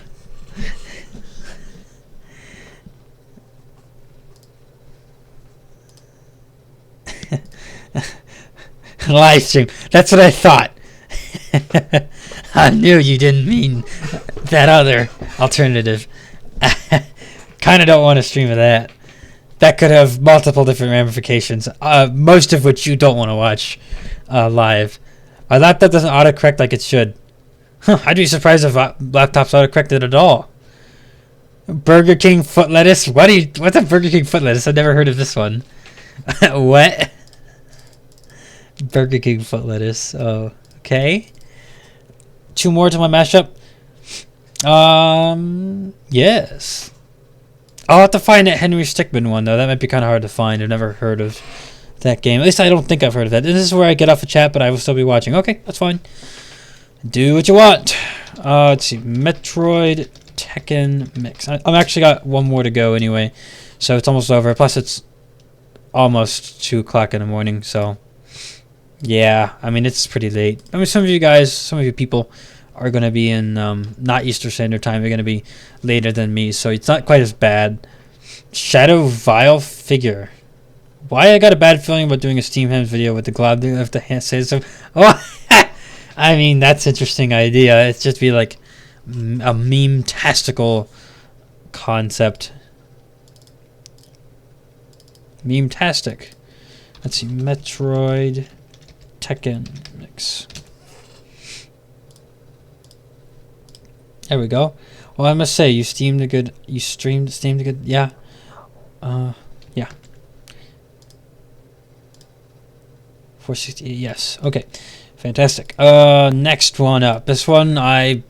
Live stream. That's what I thought. I knew you didn't mean that other alternative. Kind of don't want to stream of that. That could have multiple different ramifications, most of which you don't want to watch live. My laptop doesn't autocorrect like it should. I'd be surprised if laptops autocorrected at all. Burger King foot lettuce? What's a Burger King foot lettuce? I've never heard of this one. What? Burger King foot lettuce. Oh, okay. 2 more to my mashup. Yes. I'll have to find that Henry Stickmin one, though. That might be kind of hard to find. I've never heard of that game. At least I don't think I've heard of that. This is where I get off the chat, but I will still be watching. Okay, that's fine. Do what you want. Let's see. Metroid Tekken Mix. I've actually got one more to go anyway, so it's almost over. Plus, it's almost 2 o'clock in the morning, so... Yeah, I mean, it's pretty late. I mean, some of you people are going to be in not Eastern Standard Time. They're going to be later than me, so it's not quite as bad. Shadow Vile Figure. Why I got a bad feeling about doing a Steam Hams video with the Glob? Do I have to say so? Oh, I mean, that's an interesting idea. It's just be like a meme-tastical concept. Meme-tastic. Let's see, Metroid Tekken Mix. There we go. Well, I must say, you streamed a good, yeah. Yeah. 460, yes. Okay. Fantastic. Next one up. This one I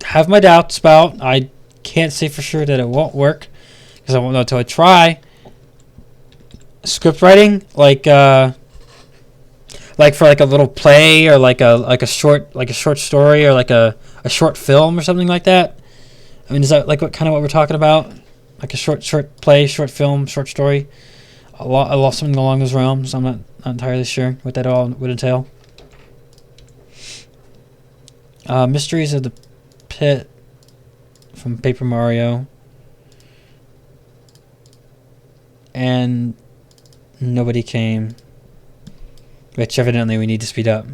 have my doubts about. I can't say for sure that it won't work, because I won't know until I try. Script writing, like for like a little play, or like a short story, or like a short film or something like that. I mean, is that like what we're talking about? Like a short play, short film, short story? I lost something along those realms. I'm not entirely sure what that all would entail. Mysteries of the Pit from Paper Mario. And Nobody Came. Which evidently we need to speed up.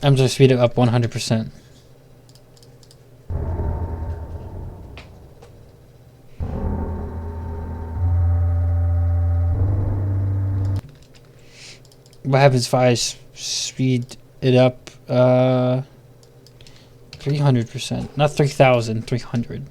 I'm just speed it up 100%. What happens if I speed it up 300%? Not 3,000, 300.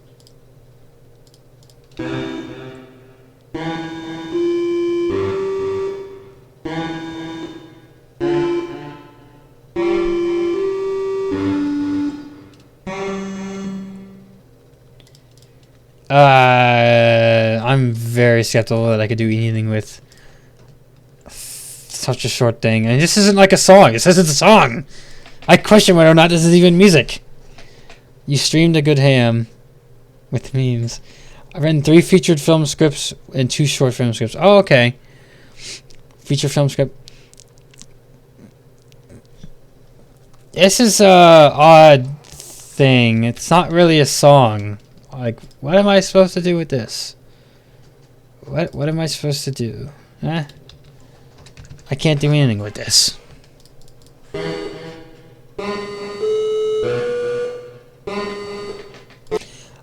I'm very skeptical that I could do anything with such a short thing. And this isn't like a song. It says it's a song. I question whether or not this is even music. You streamed a good ham. with memes. I've written 3 featured film scripts and 2 short film scripts. Oh, okay. Feature film script. This is a odd thing. It's not really a song. Like, what am I supposed to do with this? What am I supposed to do? Huh? I can't do anything with this.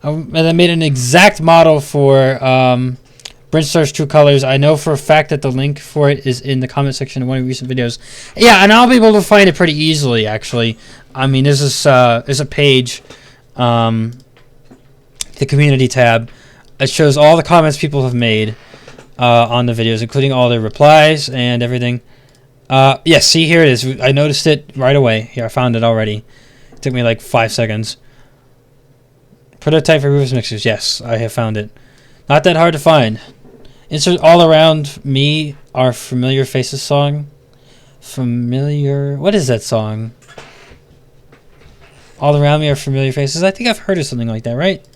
And I made an exact model for Brinstar's True Colors. I know for a fact that the link for it is in the comment section of one of the recent videos. Yeah, and I'll be able to find it pretty easily, actually. I mean, there's a page, the community tab. It shows all the comments people have made on the videos, including all their replies and everything. Yes, see, here it is. I noticed it right away. Here, I found it already. It took me like 5 seconds. Prototype for Bufosmixes. Yes, I have found it. Not that hard to find. Insert all around me are Familiar Faces song. Familiar. What is that song? All around me are familiar faces. I think I've heard of something like that, right?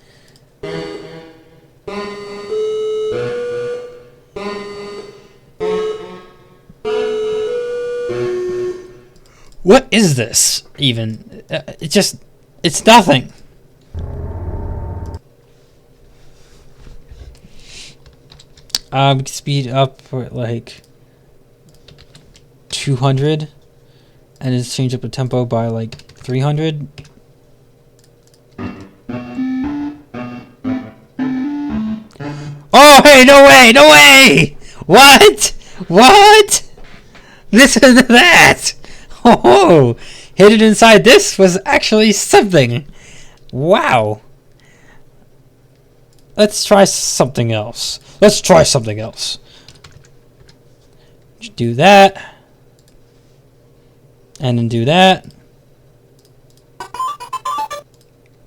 What is this even? It's nothing. We can speed up for like 200 and then change up the tempo by like 300. Oh, hey, no way, no way! What? What? Listen to that! Oh, hidden inside this was actually something. Wow. Let's try something else. Let's try something else. Just do that. And then do that.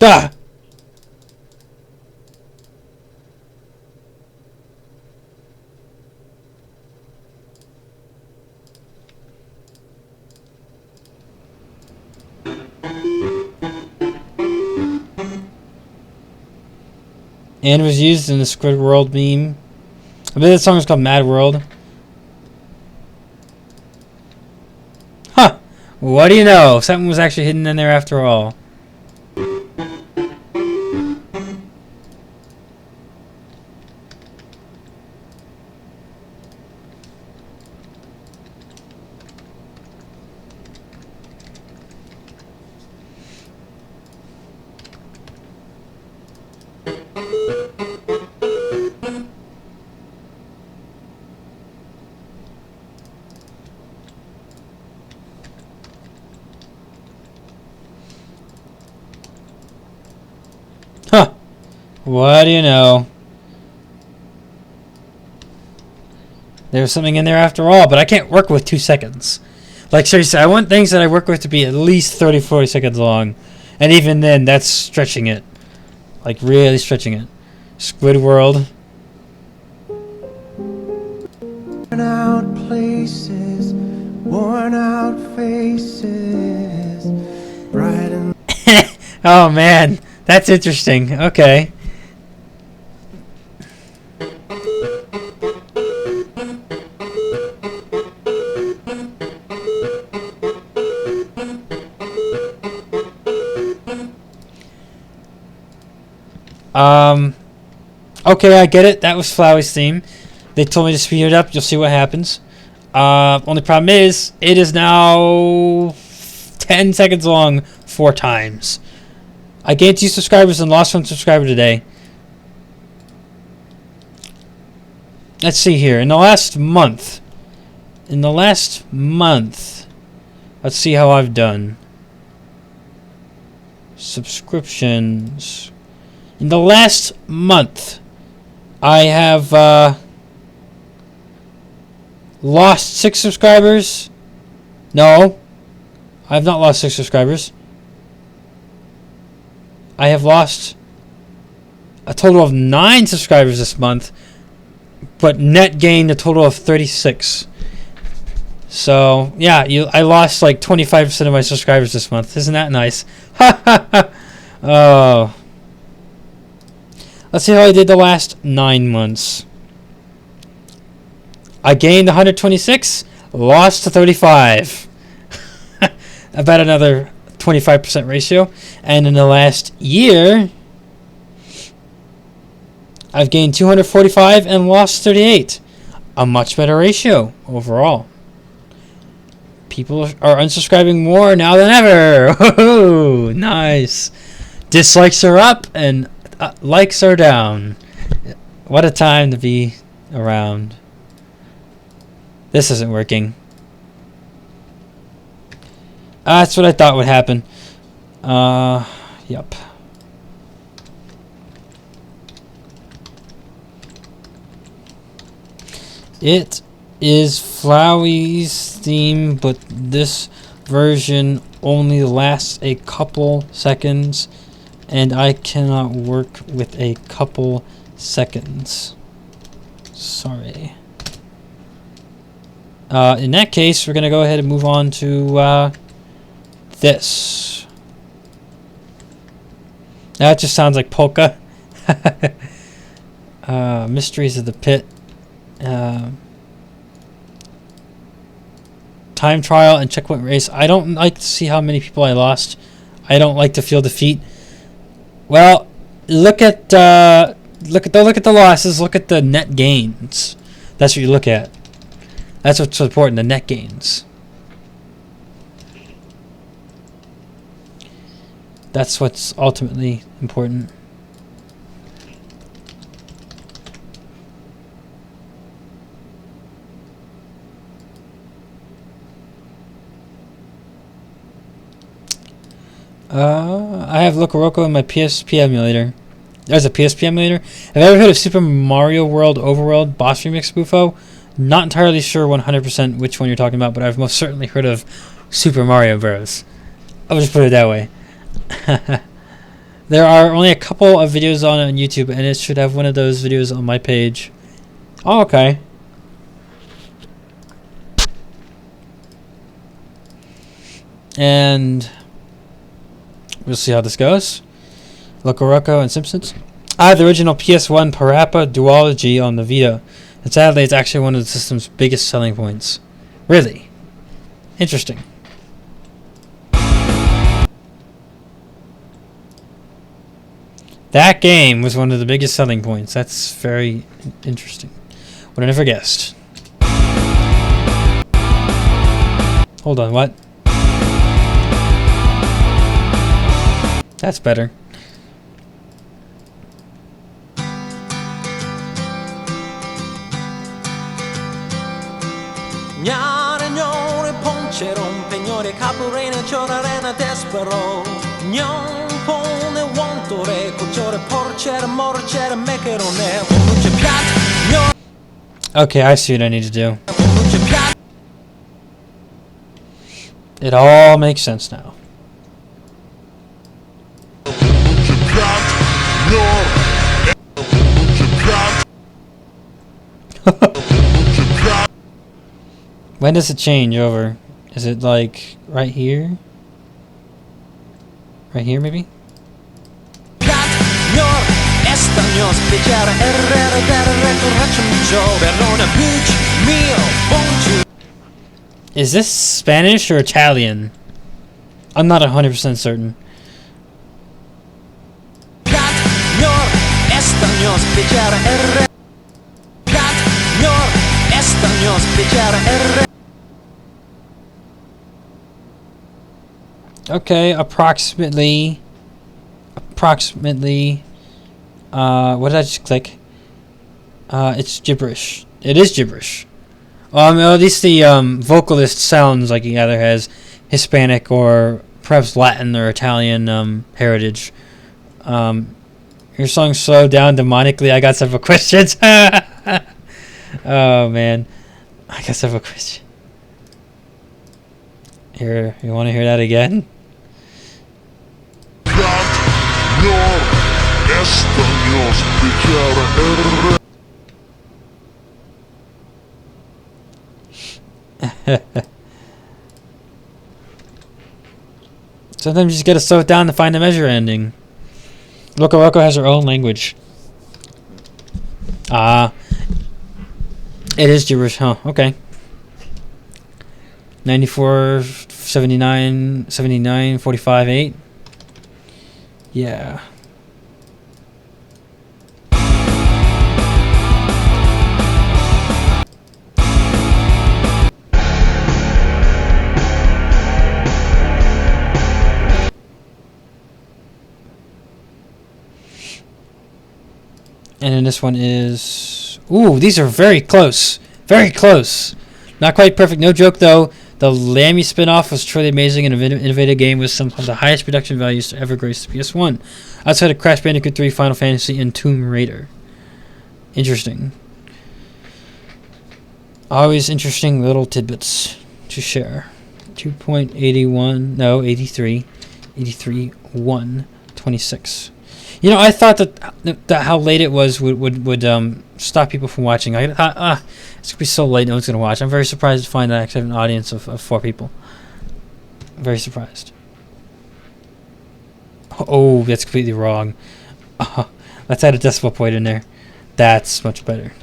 Ah! And was used in the Squid World meme. I believe that song is called Mad World. Huh. What do you know? Something was actually hidden in there after all. Huh. What do you know? There's something in there after all, but I can't work with 2 seconds. Like, seriously, I want things that I work with to be at least 30, 40 seconds long. And even then, that's stretching it. Like, really stretching it. Squidworld. Worn out places, worn out faces, bright and Oh, man. That's interesting. Okay. Okay, I get it. That was Flowey's theme. They told me to speed it up. You'll see what happens. Only problem is, it is now 10 seconds long 4 times. I gained 2 subscribers and lost 1 subscriber today. Let's see here. In the last month, let's see how I've done. Subscriptions. In the last month, I have lost 6 subscribers. No, I have not lost 6 subscribers. I have lost a total of 9 subscribers this month, but net gained a total of 36. So, yeah, I lost like 25% of my subscribers this month. Isn't that nice? Oh. Let's see how I did the last 9 months. I gained 126, lost to 35. About another 25% ratio. And in the last year, I've gained 245 and lost 38. A much better ratio overall. People are unsubscribing more now than ever. Oh, nice. Dislikes are up and likes are down. What a time to be around. This isn't working. That's what I thought would happen. Yep. It is Flowey's theme, but this version only lasts a couple seconds, and I cannot work with a couple seconds. Sorry. In that case, we're going to go ahead and move on to this. That just sounds like polka. Mysteries of the Pit. Time trial and checkpoint race. I don't like to see how many people I lost. I don't like to feel defeat. Well, look at the losses. Look at the net gains. That's what you look at. That's what's important. The net gains. That's what's ultimately important. I have Locoroco in my PSP emulator. There's a PSP emulator. Have you ever heard of Super Mario World Overworld Boss Remix, Bufo? Not entirely sure 100% which one you're talking about, but I've most certainly heard of Super Mario Bros. I'll just put it that way. There are only a couple of videos on YouTube, and it should have one of those videos on my page. Oh, okay. And we'll see how this goes. Locoroco and Simpsons. I have the original PS1 Parappa duology on the Vita, and sadly it's actually one of the system's biggest selling points. Really? Interesting. That game was one of the biggest selling points. That's very interesting. Would have never guessed. Hold on, what? That's better. Okay, I see what I need to do. It all makes sense now. When does it change over? Is it like right here? Right here, maybe? Is this Spanish or Italian? I'm not 100% certain. Okay, approximately, what did I just click? It's gibberish. It is gibberish. At least the vocalist sounds like he either has Hispanic or perhaps Latin or Italian heritage. Your song slowed down demonically. I got several questions. Oh man, I got several questions. Here, you want to hear that again? Sometimes you just gotta slow it down to find the measure ending. Locoroco has her own language. It is gibberish, huh? Okay. 94, 79, 79, 45, 8. Yeah. And then this one is... Ooh, these are very close. Very close. Not quite perfect. No joke, though. The Lammy spin-off was truly amazing and an innovative game with some of the highest production values to ever grace the PS1. Outside of Crash Bandicoot 3, Final Fantasy, and Tomb Raider. Interesting. Always interesting little tidbits to share. 2.81... No, 83. 83, 1, 26. You know, I thought that how late it was would stop people from watching. I thought, it's going to be so late, no one's going to watch. I'm very surprised to find that I actually have an audience of 4 people. Very surprised. Oh, that's completely wrong. Let's add a decimal point in there. That's much better.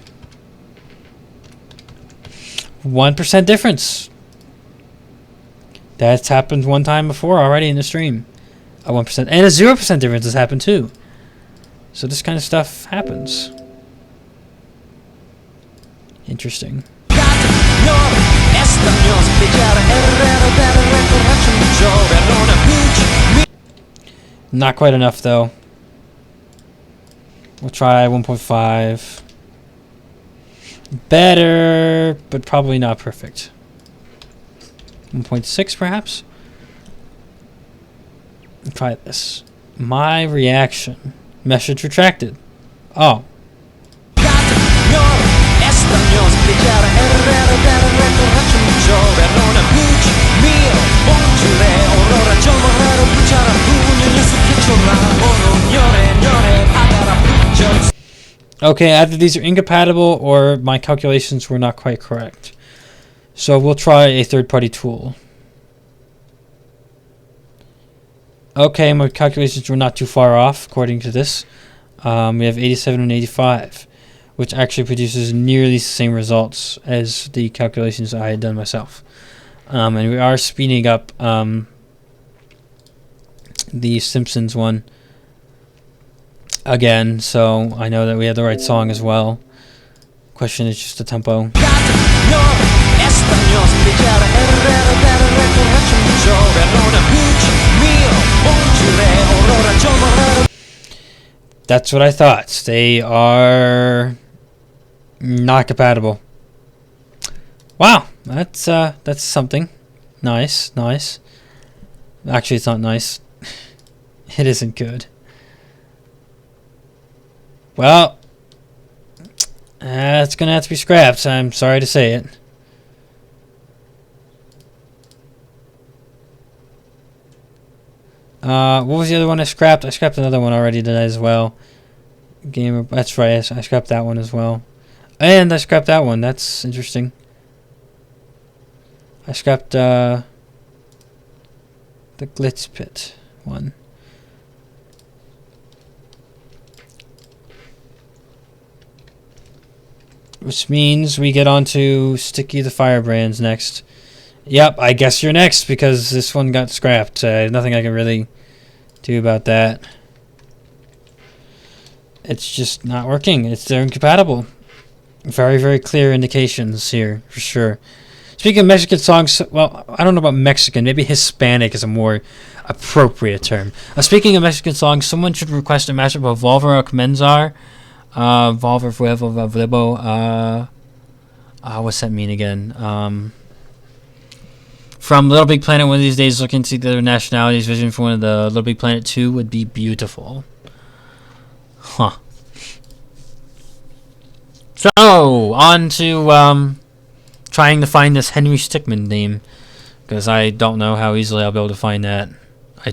1% difference. That's happened one time before already in the stream. A 1% and a 0% difference has happened too. So this kind of stuff happens. Interesting. Not quite enough though. We'll try 1.5. Better, but probably not perfect. 1.6 perhaps? Try this. My reaction. Message retracted. Oh. Okay, either these are incompatible or my calculations were not quite correct. So we'll try a third-party tool. Okay, my calculations were not too far off, according to this. We have 87 and 85, which actually produces nearly the same results as the calculations I had done myself. And we are speeding up the Simpsons one again, so I know that we have the right song as well. Question is just the tempo. That's what I thought. They are not compatible. Wow, that's something. Nice, nice. Actually, it's not nice. It isn't good. Well, it's gonna have to be scrapped. I'm sorry to say it. What was the other one I scrapped? I scrapped another one already today as well. Gamer, that's right. I scrapped that one as well, and I scrapped that one. That's interesting. I scrapped the Glitz Pit one. Which means we get on to Sticky the Firebrands next. Yep, I guess you're next because this one got scrapped. Nothing I can really do about that. It's just not working. They're incompatible. Very, very clear indications here, for sure. Speaking of Mexican songs, well, I don't know about Mexican. Maybe Hispanic is a more appropriate term. Speaking of Mexican songs, someone should request a mashup of Volver o Comenzar. Volver Fuevo Vlebo. What's that mean again? From Little Big Planet, one of these days, looking to see the other nationalities. Vision for one of the Little Big Planet 2 would be beautiful. Huh. So, on to trying to find this Henry Stickmin name, because I don't know how easily I'll be able to find that. I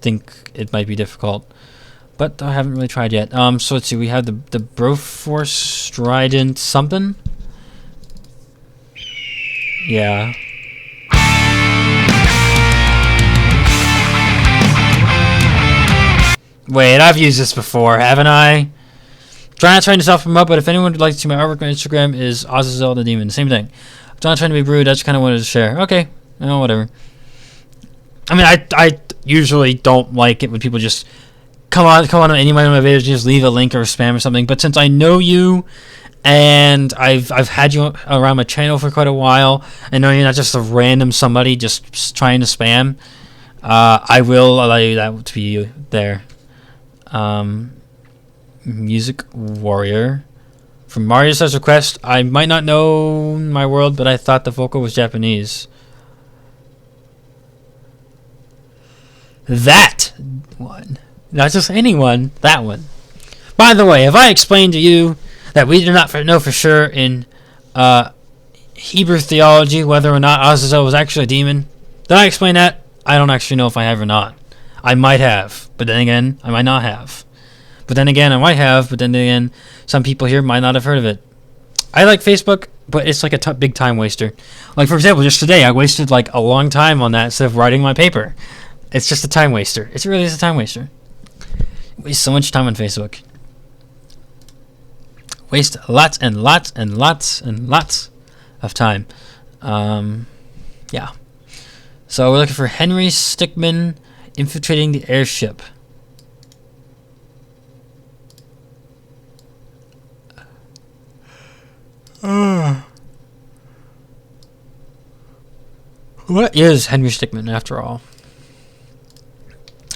think it might be difficult, but I haven't really tried yet. So let's see, we have the Broforce Strident something? Yeah. Wait, I've used this before, haven't I? trying to self-promote, but if anyone would like to see my artwork, my Instagram is Azazel the Demon. Same thing. I'm not trying to be rude. I just kind of wanted to share. Okay. No, whatever. I mean, I usually don't like it when people just come on any of my videos, just leave a link or spam or something. But since I know you, and I've had you around my channel for quite a while, I know you're not just a random somebody just trying to spam. I will allow you that to be there. Music Warrior. From Mario Star's request, I might not know my world, but I thought the vocal was Japanese. That one. Not just anyone, that one. By the way, have I explained to you that we do not know for sure in Hebrew theology whether or not Azazel was actually a demon? Did I explain that? I don't actually know if I have or not. I might have, but then again, I might not have. But then again, I might have, but then again, some people here might not have heard of it. I like Facebook, but it's like a big time waster. Like, for example, just today, I wasted like a long time on that instead of writing my paper. It's just a time waster. It really is a time waster. Waste so much time on Facebook. Waste lots and lots and lots and lots of time. Yeah. So we're looking for Henry Stickmin infiltrating the airship. What is Henry Stickmin after all?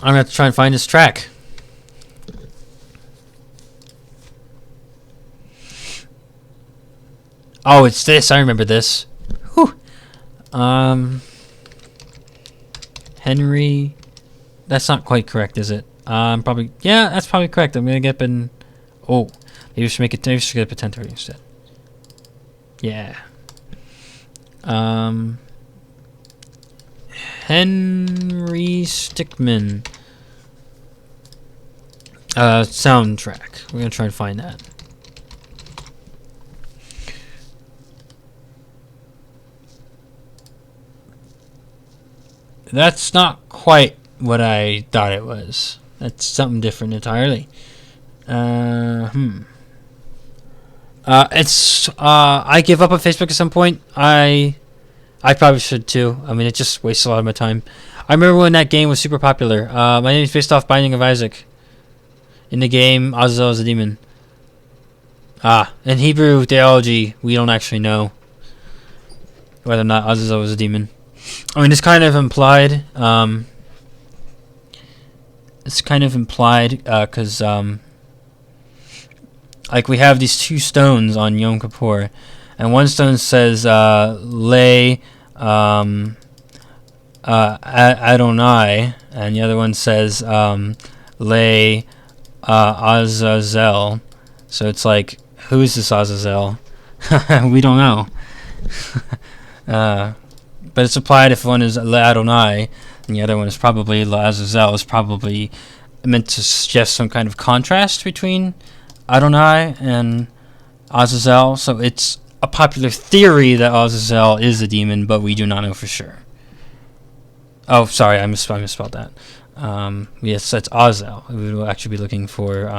I'm gonna have to try and find his track. Oh, it's this. I remember this. Whew. Henry. That's not quite correct, is it? Probably. Yeah, that's probably correct. I'm gonna get in. Oh, maybe we should make it. Maybe we should get a potential instead. Yeah. Henry Stickmin. Soundtrack. We're gonna try and find that. That's not quite what I thought it was. That's something different entirely. I give up on Facebook at some point. I probably should too. I mean, it just wastes a lot of my time. I remember when that game was super popular. My name is based off Binding of Isaac. In the game, Azazel is a demon. In Hebrew theology, we don't actually know whether or not Azazel was a demon. I mean, it's kind of implied. It's kind of implied because like we have these two stones on Yom Kippur, and one stone says Lay Adonai, and the other one says Lay Azazel. So it's like, who is this Azazel? We don't know. But it's implied if one is Le Adonai, and the other one is probably Le Azazel, is probably meant to suggest some kind of contrast between Adonai and Azazel. So it's a popular theory that Azazel is a demon, but we do not know for sure. Oh, sorry, I misspelled that. Yes, that's Azazel. We will actually be looking for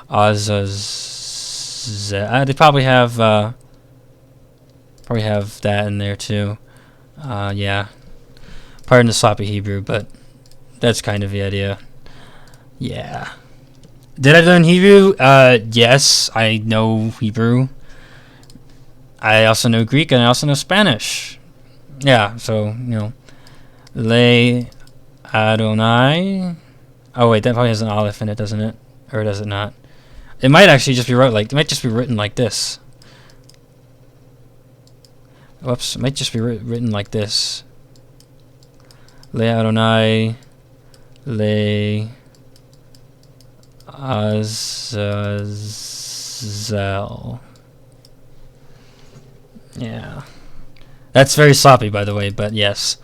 Azazel. They probably have that in there too. Yeah. Pardon the sloppy Hebrew, but that's kind of the idea. Yeah. Did I learn Hebrew? Yes, I know Hebrew. I also know Greek, and I also know Spanish. Yeah, so, you know. Le Adonai. Oh, wait, that probably has an aleph in it, doesn't it? Or does it not? It might actually just be written like this. Whoops, it might just be written like this. Le Adonai, Le Azazel. Yeah. That's very sloppy, by the way, but yes.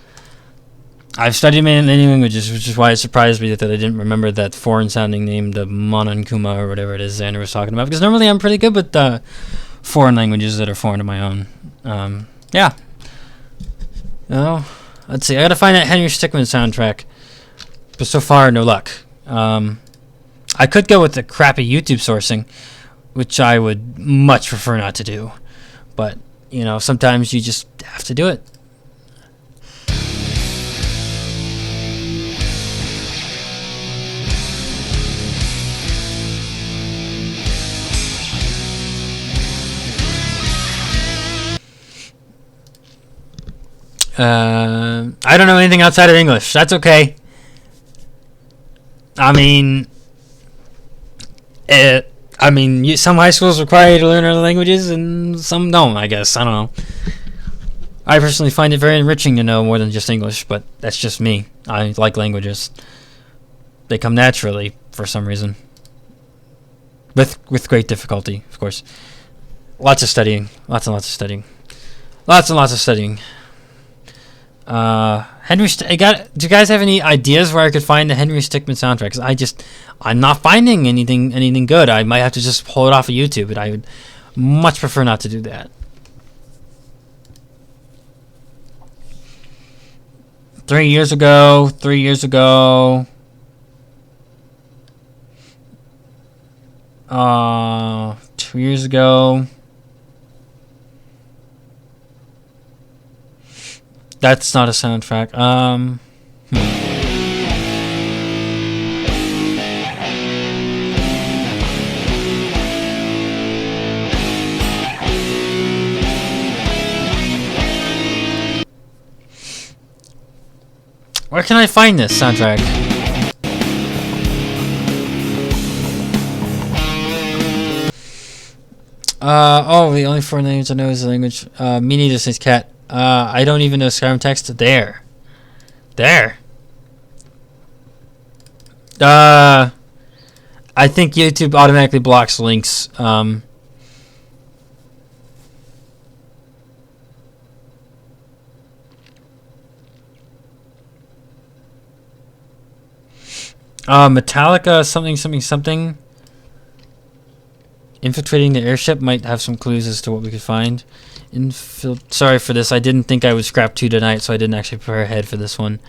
I've studied many languages, which is why it surprised me that I didn't remember that foreign-sounding name, the Monankuma, or whatever it is Xander was talking about, because normally I'm pretty good with foreign languages that are foreign to my own. Yeah. No. Let's see. I gotta find that Henry Stickmin soundtrack. But so far, no luck. I could go with the crappy YouTube sourcing, which I would much prefer not to do. But, you know, sometimes you just have to do it. I don't know anything outside of English. That's okay. I mean, some high schools require you to learn other languages, and some don't. I guess I don't know. I personally find it very enriching to know more than just English, but that's just me. I like languages. They come naturally for some reason, with great difficulty, of course. Lots of studying, lots and lots of studying, lots and lots of studying. Do you guys have any ideas where I could find the Henry Stickmin soundtrack? 'Cause I'm not finding anything good. I might have to just pull it off of YouTube, but I would much prefer not to do that. 3 years ago. 2 years ago. That's not a soundtrack. Where can I find this soundtrack? The only foreign language I know is the language. Me neither, says Cat. I don't even know Skyrim text. There. I think YouTube automatically blocks links. Metallica something. Infiltrating the airship might have some clues as to what we could find. Sorry for this. I didn't think I would scrap 2 tonight, so I didn't actually prepare ahead for this one.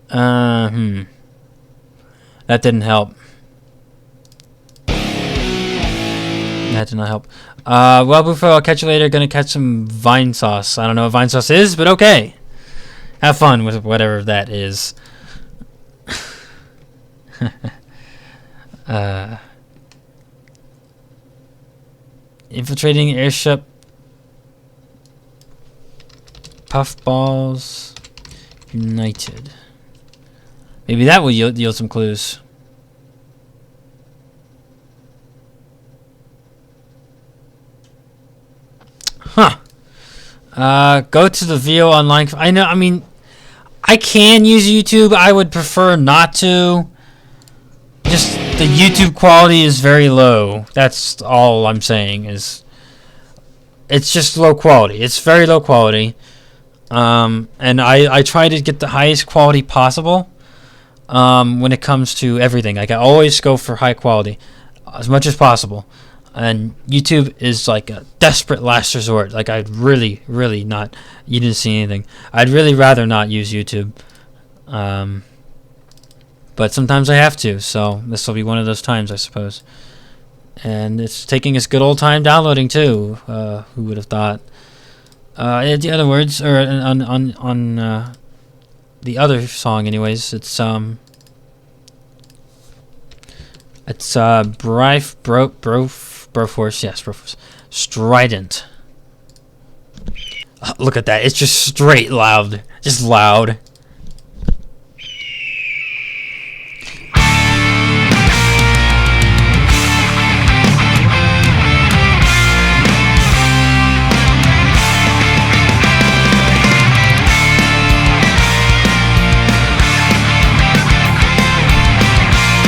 That didn't help. That did not help. Well, Bufo, I'll catch you later. Gonna catch some vine sauce. I don't know what vine sauce is, but okay. Have fun with whatever that is. Infiltrating airship. Puffballs United. Maybe that will yield some clues. Huh. Go to the VO online. I mean, I can use YouTube. I would prefer not to. Just the YouTube quality is very low. That's all I'm saying. It's just low quality. It's very low quality. And I try to get the highest quality possible when it comes to everything. Like, I always go for high quality as much as possible. And YouTube is like a desperate last resort. Like, I'd really not. You didn't see anything. I'd really rather not use YouTube. But sometimes I have to. So this will be one of those times, I suppose. And it's taking its good old time downloading too. Who would have thought? The other words, or on the other song, anyways. It's Broforce, yes, Broforce. Strident. Look at that. It's just straight loud. Just loud.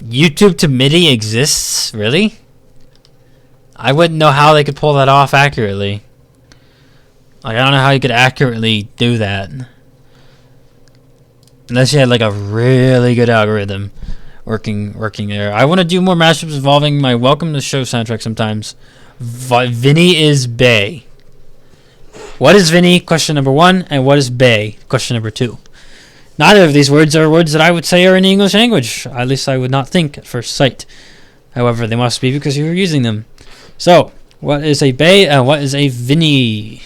YouTube to MIDI exists? Really? I wouldn't know how they could pull that off accurately. Like, I don't know how you could accurately do that. Unless you had like a really good algorithm working there. I want to do more mashups involving my Welcome to the Show soundtrack sometimes. Vinny is Bay. What is Vinny? Question number 1. And what is Bay? Question number 2. Neither of these words are words that I would say are in the English language. At least I would not think at first sight. However, they must be because you are using them. So, what is a bay and what is a Vinny?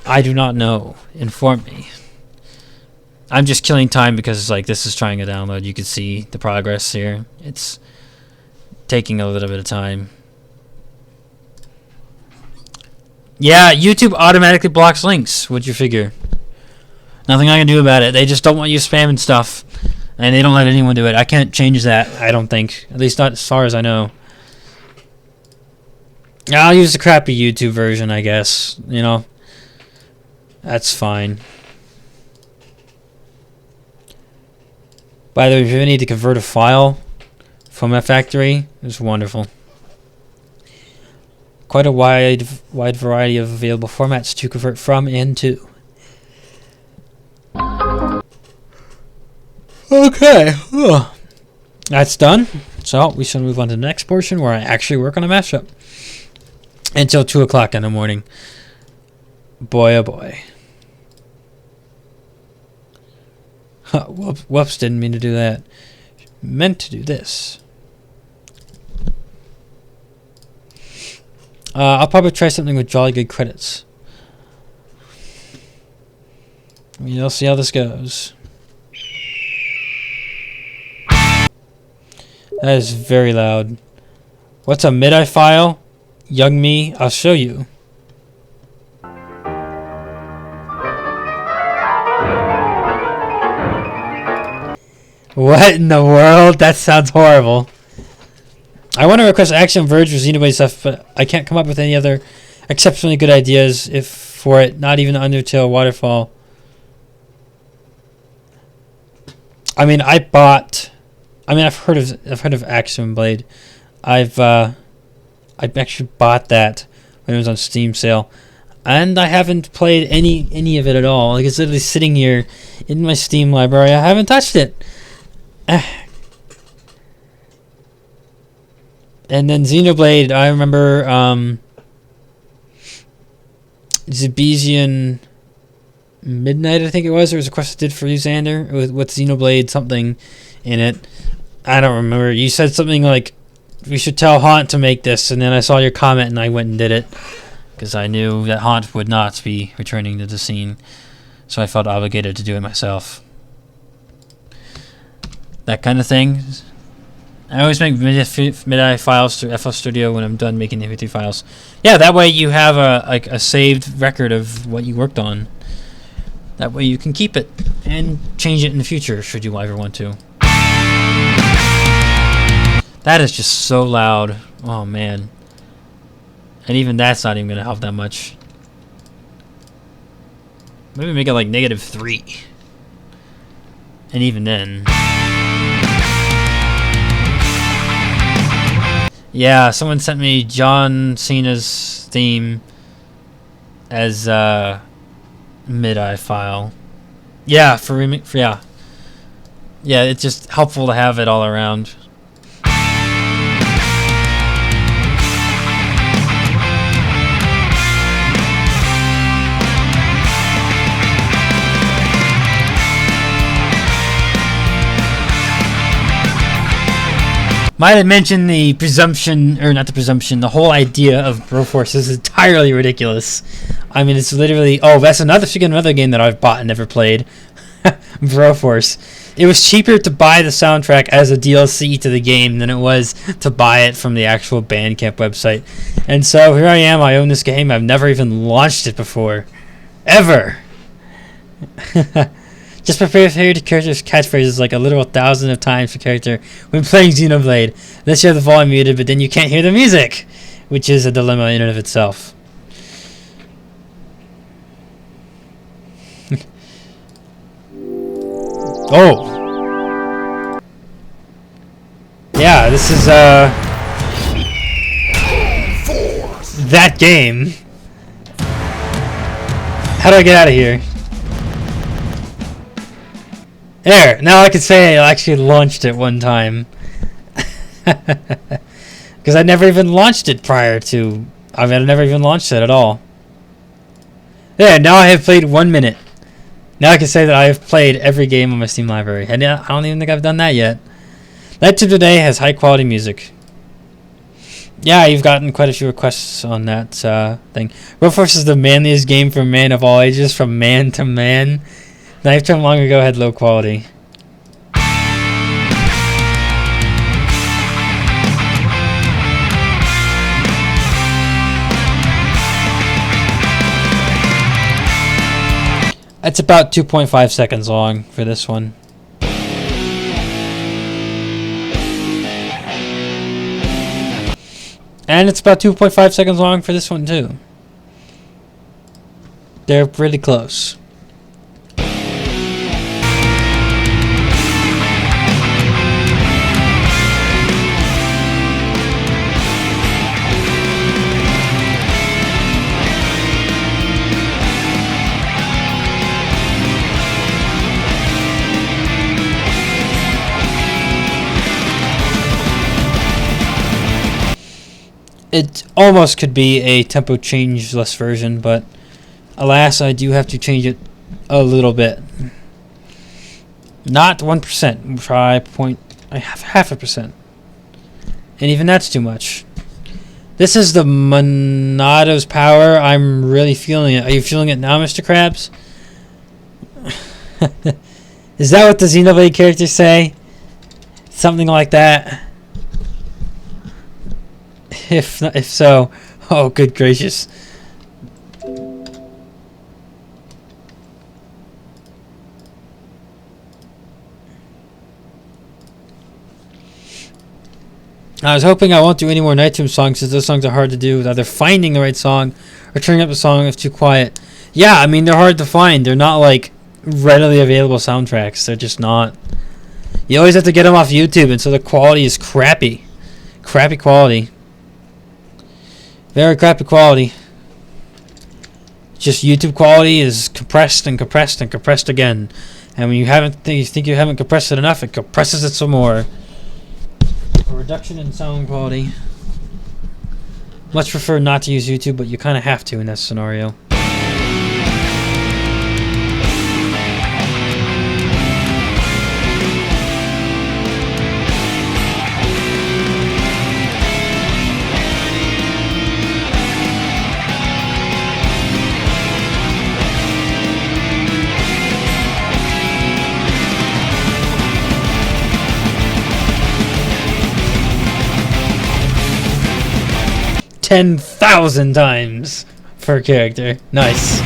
I do not know. Inform me. I'm just killing time because like this is trying to download. You can see the progress here. It's taking a little bit of time. Yeah, YouTube automatically blocks links. What'd you figure? Nothing I can do about it. They just don't want you spamming stuff. And they don't let anyone do it. I can't change that, I don't think. At least not as far as I know. I'll use the crappy YouTube version, I guess. You know. That's fine. By the way, if you need to convert a file from a factory, it's wonderful. Quite a wide variety of available formats to convert from and to. Okay. Ugh. That's done. So we should move on to the next portion where I actually work on a mashup. Until 2 o'clock in the morning. Boy, oh boy. Huh, whoops, didn't mean to do that. Meant to do this. I'll probably try something with jolly good credits. We'll see how this goes. That is very loud. What's a MIDI file? Young me, I'll show you. What in the world? That sounds horrible. I want to request Action Verge for Xenoblade stuff, but I can't come up with any other exceptionally good ideas for it. Not even Undertale Waterfall. I mean, I've heard of Action Blade. I actually bought that when it was on Steam sale, and I haven't played any of it at all. Like, it's literally sitting here in my Steam library. I haven't touched it. And then Xenoblade, I remember Zebesian Midnight, I think it was. There was a quest I did for you, Xander, with Xenoblade something in it. I don't remember. You said something like, we should tell Haunt to make this, and then I saw your comment and I went and did it. Because I knew that Haunt would not be returning to the scene. So I felt obligated to do it myself. That kind of thing. I always make MIDI files through FL Studio when I'm done making the MP3 files. Yeah, that way you have a saved record of what you worked on. That way you can keep it and change it in the future should you ever want to. That is just so loud. Oh man. And even that's not even going to help that much. Maybe make it like -3. And even then. Yeah, someone sent me John Cena's theme as a MIDI file. Yeah, yeah. Yeah, it's just helpful to have it all around. Might have mentioned the presumption, or not the presumption, the whole idea of Broforce is entirely ridiculous. I mean, it's literally, oh, that's another game that I've bought and never played. Broforce. It was cheaper to buy the soundtrack as a DLC to the game than it was to buy it from the actual Bandcamp website. And so here I am, I own this game, I've never even launched it before. Ever! Just prepare for the character's catchphrases like a literal 1,000 of times per character when playing Xenoblade. Unless you have the volume muted, but then you can't hear the music, which is a dilemma in and of itself. Oh! Yeah, this is, that game. How do I get out of here? There, now I can say I actually launched it one time. Because I never even launched it prior to... I never even launched it at all. There, now I have played 1 minute. Now I can say that I have played every game on my Steam library. And I don't even think I've done that yet. That Tip Today has high quality music. Yeah, you've gotten quite a few requests on that thing. Broforce is the manliest game for man of all ages, from man to man. Knife Trim long ago had low quality. It's about 2.5 seconds long for this one. And it's about 2.5 seconds long for this one too. They're really close. It almost could be a tempo changeless version, but alas, I do have to change it a little bit. Not 1%. Try half a percent. And even that's too much. This is the Monado's power. I'm really feeling it. Are you feeling it now, Mr. Krabs? Is that what the Xenoblade characters say? Something like that. If so, oh good gracious. I was hoping I won't do any more Night Tomb songs, since those songs are hard to do with either finding the right song or turning up the song if it's too quiet. Yeah, I mean, they're hard to find. They're not like readily available soundtracks. They're just not. You always have to get them off YouTube, and so the quality is crappy. Crappy quality. Very crappy quality. Just YouTube quality is compressed and compressed and compressed again. And when you think you haven't compressed it enough, it compresses it some more. A reduction in sound quality. Much prefer not to use YouTube, but you kind of have to in that scenario. 10,000 times per character. Nice.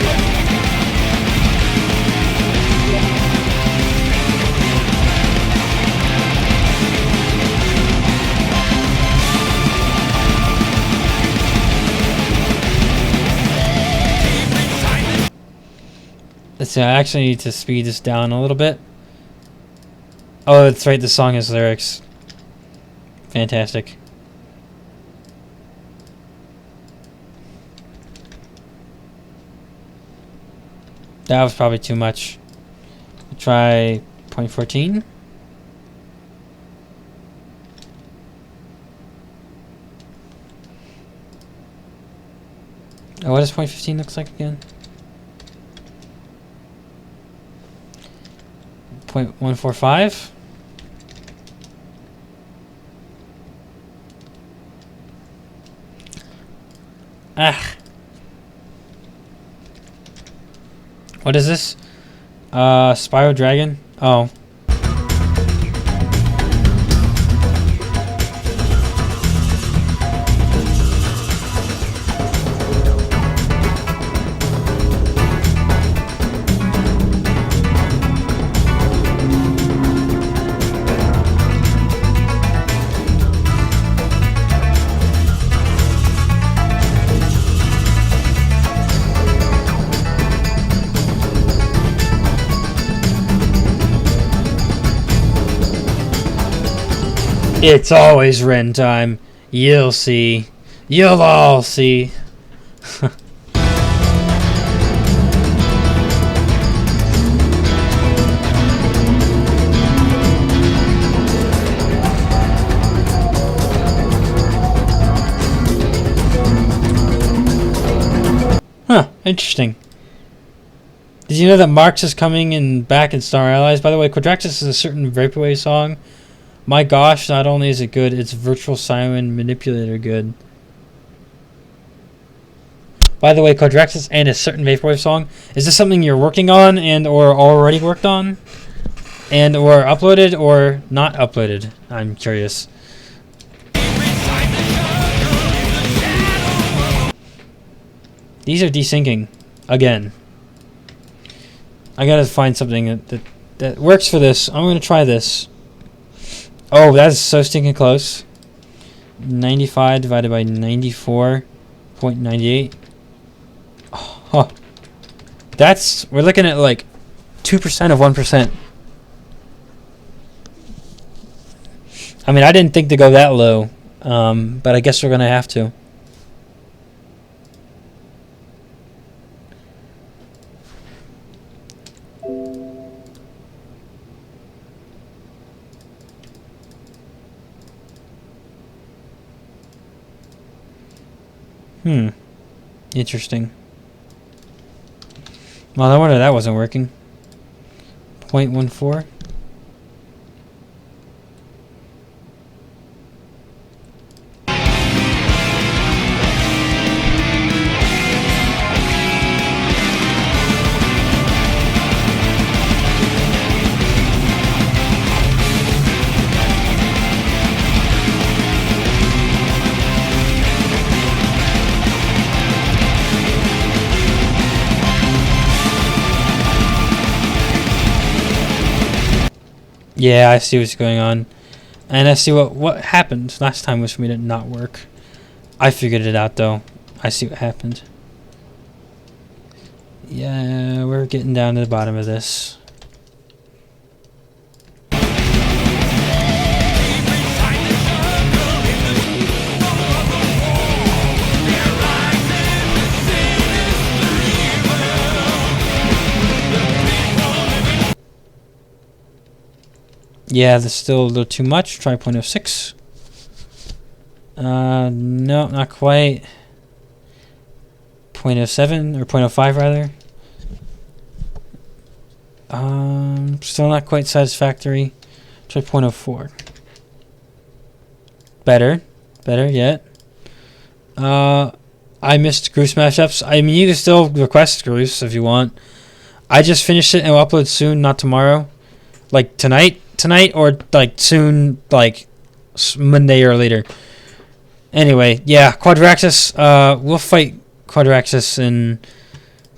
Let's see, I actually need to speed this down a little bit. Oh, that's right, the song has lyrics. Fantastic. That was probably too much. We'll try 0.14. Oh, what does 0.15 looks like again? 0.145. Ah. What is this? Spyro Dragon? Oh. It's always Ren time. You'll see. You'll all see. Huh, interesting. Did you know that Marx is coming in back in Star Allies? By the way, Quadraxis is a certain Vaporwave song. My gosh, not only is it good, it's Virtual Siren Manipulator good. By the way, Quadraxis and a certain Vaporwave song. Is this something you're working on and or already worked on? And or uploaded or not uploaded? I'm curious. These are desyncing. Again. I gotta find something that works for this. I'm gonna try this. Oh, that's so stinking close. 95 divided by 94.98. Oh, huh. We're looking at like 2% of 1%. I mean, I didn't think to go that low, but I guess we're gonna have to. Interesting. Well, no wonder that wasn't working. 0.14. Yeah, I see what's going on. And I see what happened. Last time was for me to not work. I figured it out though. I see what happened. Yeah, we're getting down to the bottom of this. Yeah, that's still a little too much. Try 0.06. No, not quite. 0.07 or 0.05 rather. Still not quite satisfactory. Try 0.04. Better yet. I missed Goose Mashups. I mean, you can still request Goose if you want. I just finished it and will upload soon, not tomorrow. Like tonight or like soon, like Monday or later. Anyway, yeah, Quadraxis. We'll fight Quadraxis in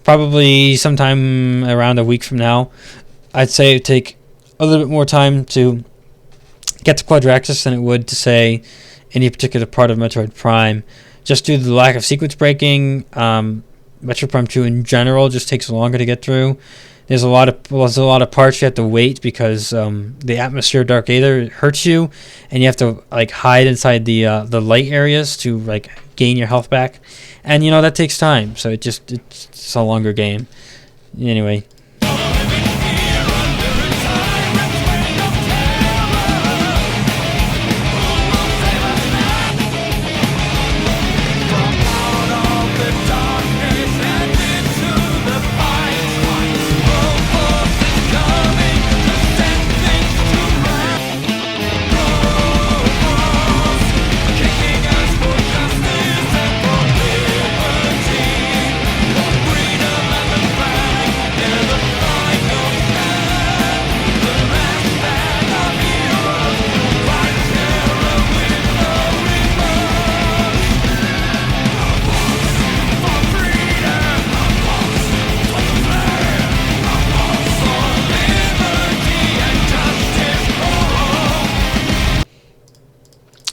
probably sometime around a week from now. I'd say it would take a little bit more time to get to Quadraxis than it would to say any particular part of Metroid Prime. Just due to the lack of sequence breaking, Metroid Prime 2 in general just takes longer to get through. There's a lot of parts you have to wait because the atmosphere Dark Aether hurts you, and you have to like hide inside the light areas to like gain your health back, and you know that takes time. So it's a longer game. Anyway.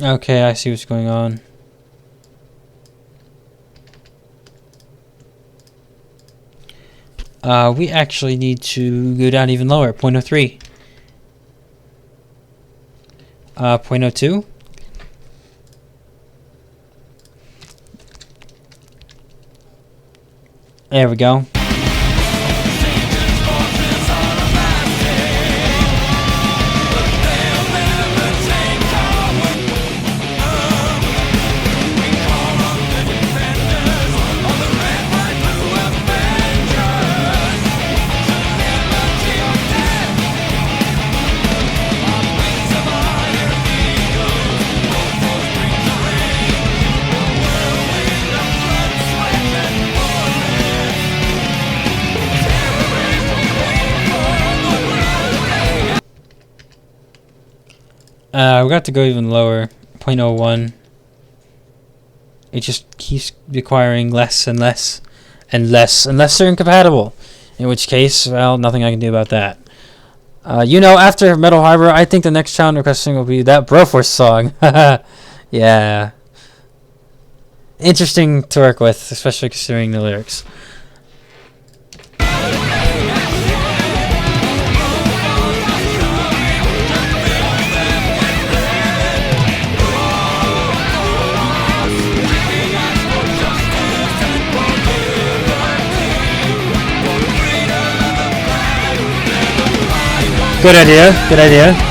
Okay, I see what's going on. We actually need to go down even lower, 0.03. 0.02. There we go. We got to go even lower. 0.01. It just keeps requiring less and less and less unless they're incompatible. In which case, well, nothing I can do about that. You know, after Metal Harbor, I think the next challenge requesting will be that Broforce song. Yeah. Interesting to work with, especially considering the lyrics. Good idea, good idea.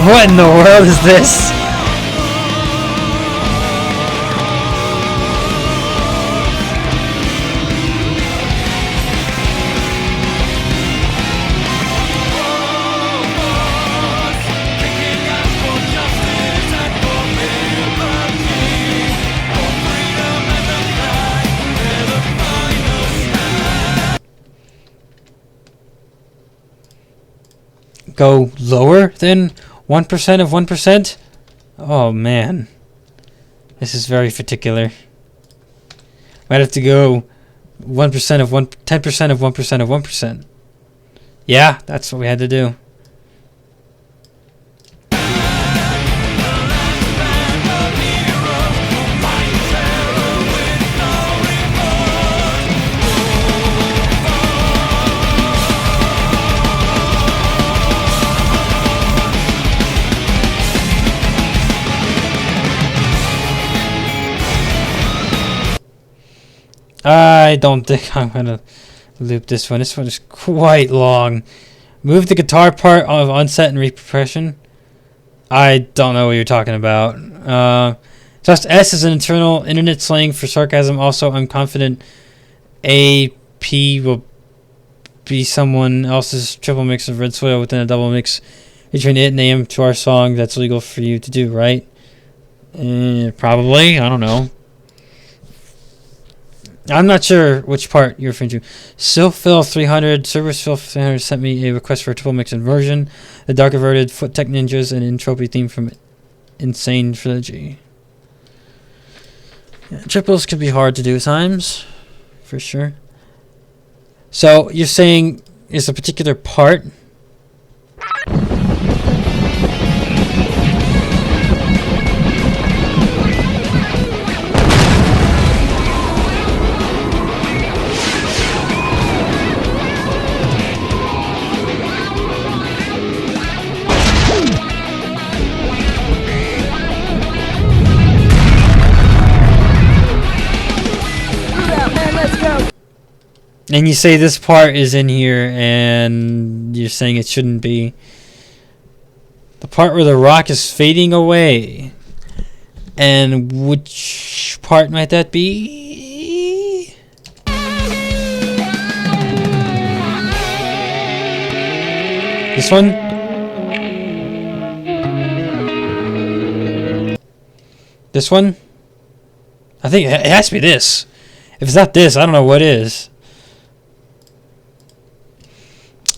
What in the world is this? Go lower than 1% of 1%? Oh man. This is very particular. Might have to go 1% of 10% of 1% of 1%. Yeah, that's what we had to do. I don't think I'm gonna loop this one. This one is quite long. Move the guitar part of onset and repression. I don't know what you're talking about. Just S is an internal internet slang for sarcasm. Also, I'm confident AP will be someone else's triple mix of red soil within a double mix between it and AM to our song. That's legal for you to do, right? Probably. I don't know. I'm not sure which part you're referring to. Sylphil300, Server's 300 sent me a request for a triple mix inversion. The Dark Averted, Foot Tech Ninjas, and Entropy theme from Insane Trilogy. Yeah, triples can be hard to do at times, for sure. So you're saying is a particular part? And you say this part is in here, and you're saying it shouldn't be. The part where the rock is fading away. And which part might that be? This one? This one? I think it has to be this. If it's not this, I don't know what is.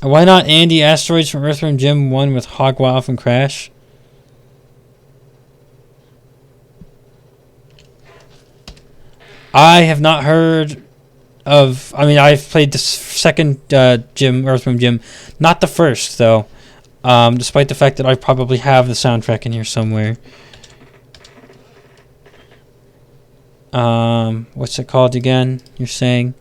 Why not Andy Asteroids from Earthworm Jim 1 with Hogwaff and Crash? I have not heard of... I mean, I've played the second Earthworm Jim. Not the first, though. despite the fact that I probably have the soundtrack in here somewhere. What's it called again? You're saying?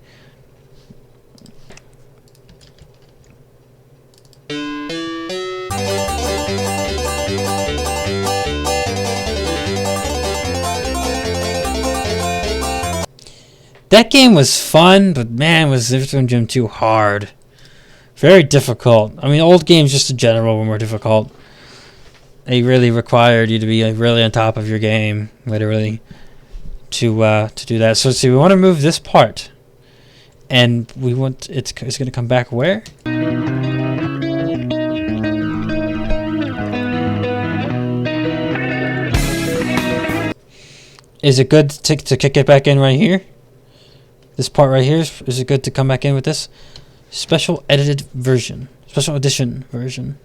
That game was fun, but man, was Zipstone Gym too hard. Very difficult. I mean, old games just in general were more difficult. They really required you to be really on top of your game, literally, to do that. So let's see, we want to move this part, and we want it's going to come back where? Is it good to kick it back in right here? This part right here, is it good to come back in with this? Special edited version. Special edition version.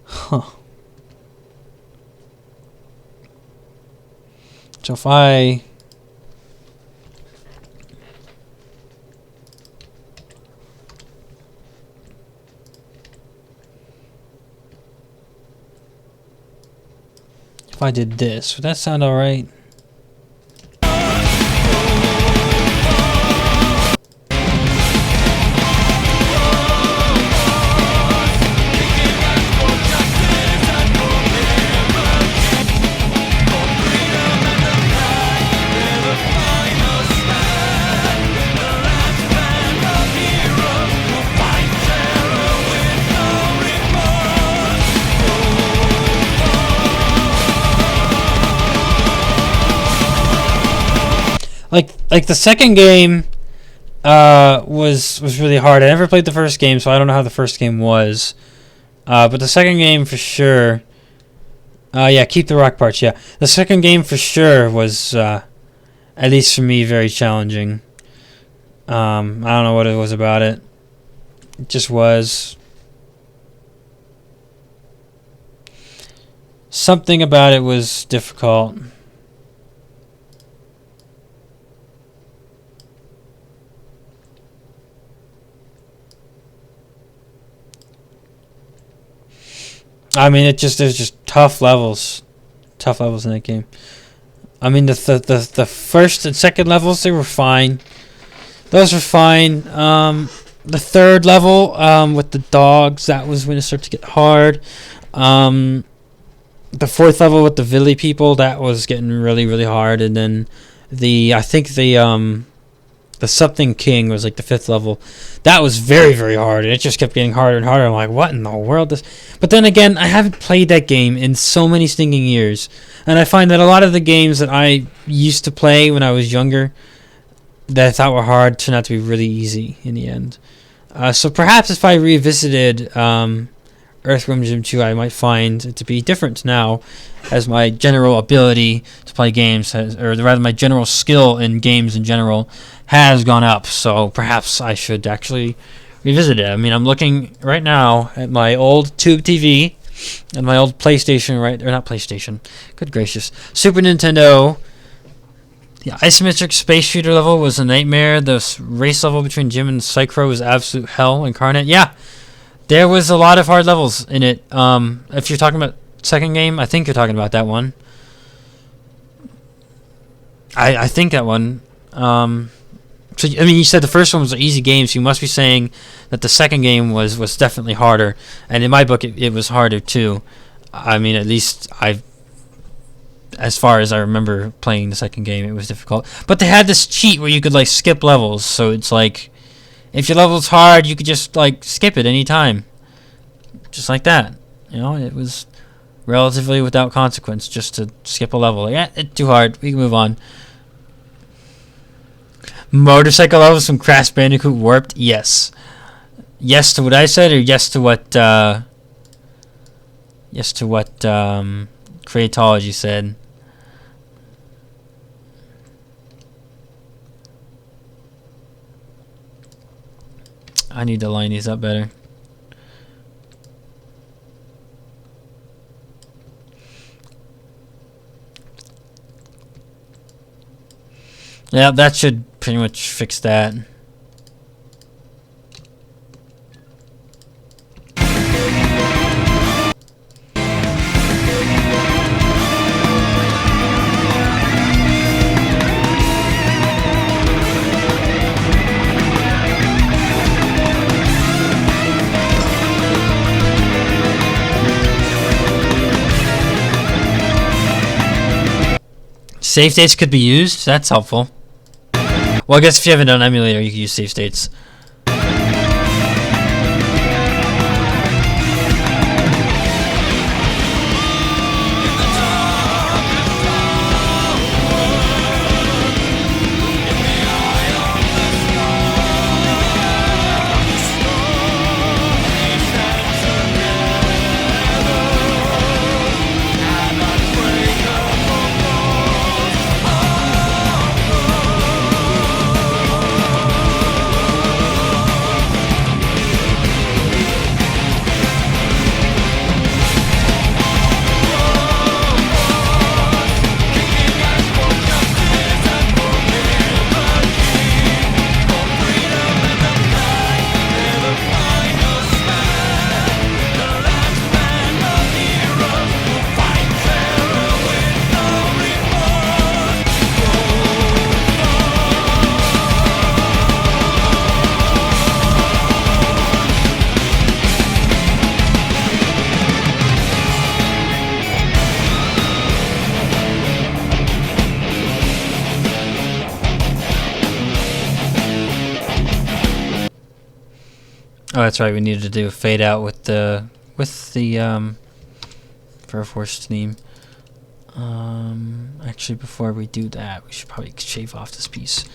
Huh. So if I... If I did this, would that sound alright? Like the second game was really hard. I never played the first game, so I don't know how the first game was. But the second game for sure. Yeah, keep the rock parts. Yeah, the second game for sure was, at least for me, very challenging. I don't know what it was about it. It just was. Something about it was difficult. I mean, there's just tough levels in that game. I mean, the first and second levels, they were fine. Those were fine. The third level, with the dogs, that was when it started to get hard. The fourth level with the Villy people, that was getting really, really hard. And then I think the something king was like the fifth level. That was very, very hard, and it just kept getting harder and harder. I'm like, what in the world? But then again, I haven't played that game in so many stinking years, and I find that a lot of the games that I used to play when I was younger that I thought were hard turned out to be really easy in the end. So perhaps if I revisited Earthworm Jim 2, I might find it to be different now, as my general ability to play games or rather my general skill in games in general has gone up. So perhaps I should actually revisit it. I mean, I'm looking right now at my old tube TV and my old PlayStation, right? Or not PlayStation. Good gracious. Super Nintendo. The isometric space shooter level was a nightmare. The race level between Jim and Psychro was absolute hell incarnate. Yeah. There was a lot of hard levels in it. If you're talking about second game, I think you're talking about that one. I think that one. So I mean, you said the first one was an easy game, so you must be saying that the second game was definitely harder. And in my book, it was harder too. I mean, at least as far as I remember playing the second game, it was difficult. But they had this cheat where you could like skip levels, so it's like, if your level's hard, you could just like skip it any time, just like that. You know, it was relatively without consequence just to skip a level. Yeah, it's too hard. We can move on. Motorcycle levels from Crash Bandicoot Warped. Yes. Yes to what I said, or yes to what? Yes to what Creatology said. I need to line these up better. Yeah, that should pretty much fix that. Save states could be used. That's helpful. Well, I guess if you haven't done emulator, you can use save states. Oh, that's right. We needed to do a fade out with the Perforce theme. Actually, before we do that, we should probably shave off this piece.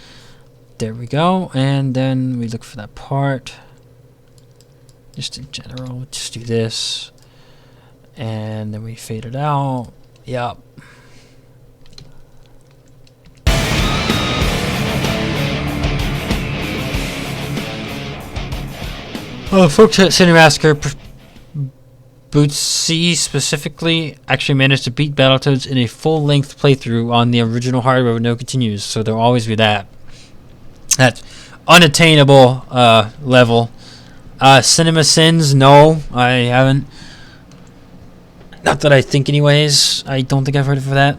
There we go, and then we look for that part. Just in general, just do this, and then we fade it out. Yep. Folks at Cinemassacre Bootsy specifically actually managed to beat Battletoads in a full-length playthrough on the original hardware with no continues, so there'll always be that unattainable level. Cinema Sins, no, I haven't. Not that I think anyways. I don't think I've heard of that.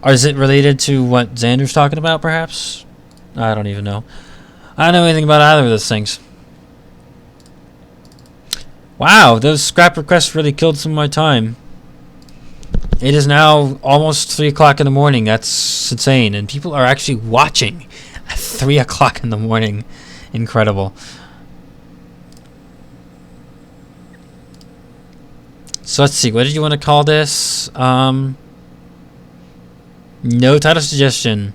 Or is it related to what Xander's talking about, perhaps? I don't even know. I don't know anything about either of those things. Wow, those scrap requests really killed some of my time. It is now almost 3 o'clock in the morning. That's insane. And people are actually watching at 3 o'clock in the morning. Incredible. So let's see. What did you want to call this? No title suggestion.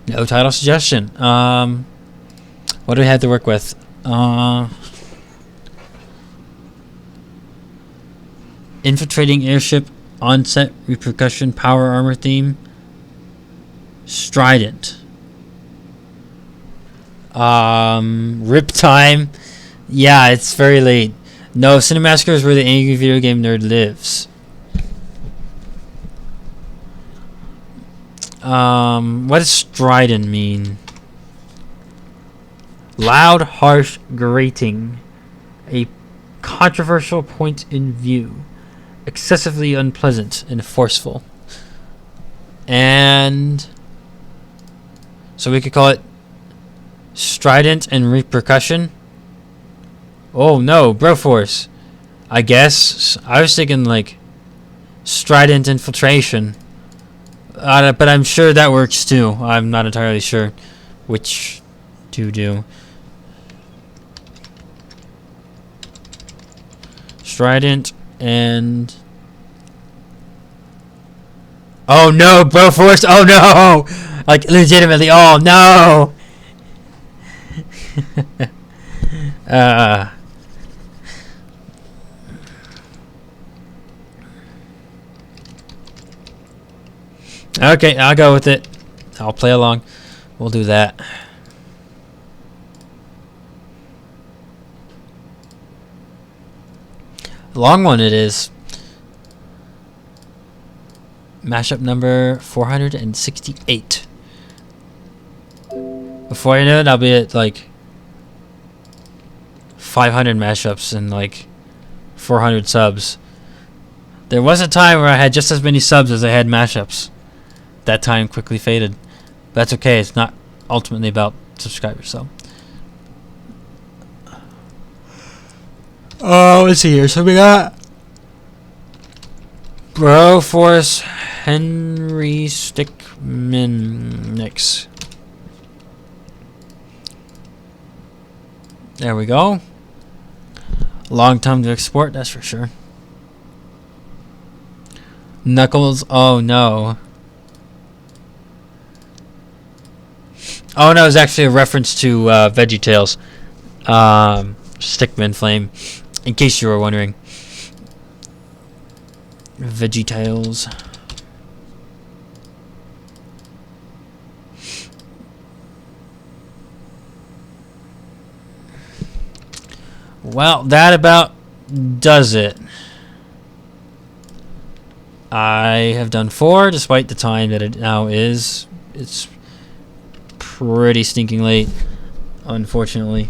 No title suggestion. What do we have to work with? Infiltrating airship, onset, repercussion, power armor theme. Strident. Rip time. Yeah, it's very late. No, Cinemassacre is where the angry video game nerd lives. What does strident mean? Loud, harsh, grating. A controversial point in view. Excessively unpleasant and forceful. And so we could call it strident and repercussion. Oh no, Broforce. I guess. I was thinking like strident infiltration. But I'm sure that works too. I'm not entirely sure which to do. Strident and... Oh no, Broforce! Oh no! Like, legitimately, oh no! Okay, I'll go with it. I'll play along. We'll do that. Long one it is. Mashup number 468. Before I know it, I'll be at like 500 mashups and like 400 subs. There was a time where I had just as many subs as I had mashups. That time quickly faded. That's okay. It's not ultimately about subscribers, so. Oh, let's see here. So we got Bro Force Henry Stickminix. There we go. Long time to export, that's for sure. Knuckles, oh no. Oh no, it's actually a reference to VeggieTales. Stickman Flame. In case you were wondering. VeggieTales. Well, that about does it. I have done 4, despite the time that it now is. It's pretty stinking late, unfortunately.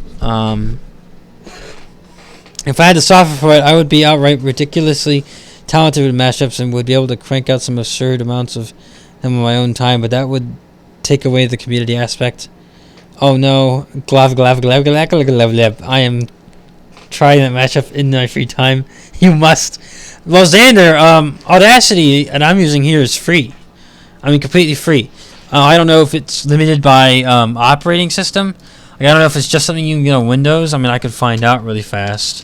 If I had the software for it, I would be outright ridiculously talented with mashups and would be able to crank out some absurd amounts of them in my own time, but that would take away the community aspect. Oh no, I am trying that mashup in my free time. You must. Well, Xander, Audacity, and I'm using here is free. I mean, completely free. I don't know if it's limited by operating system. Like, I don't know if it's just something you can get on Windows. I mean, I could find out really fast.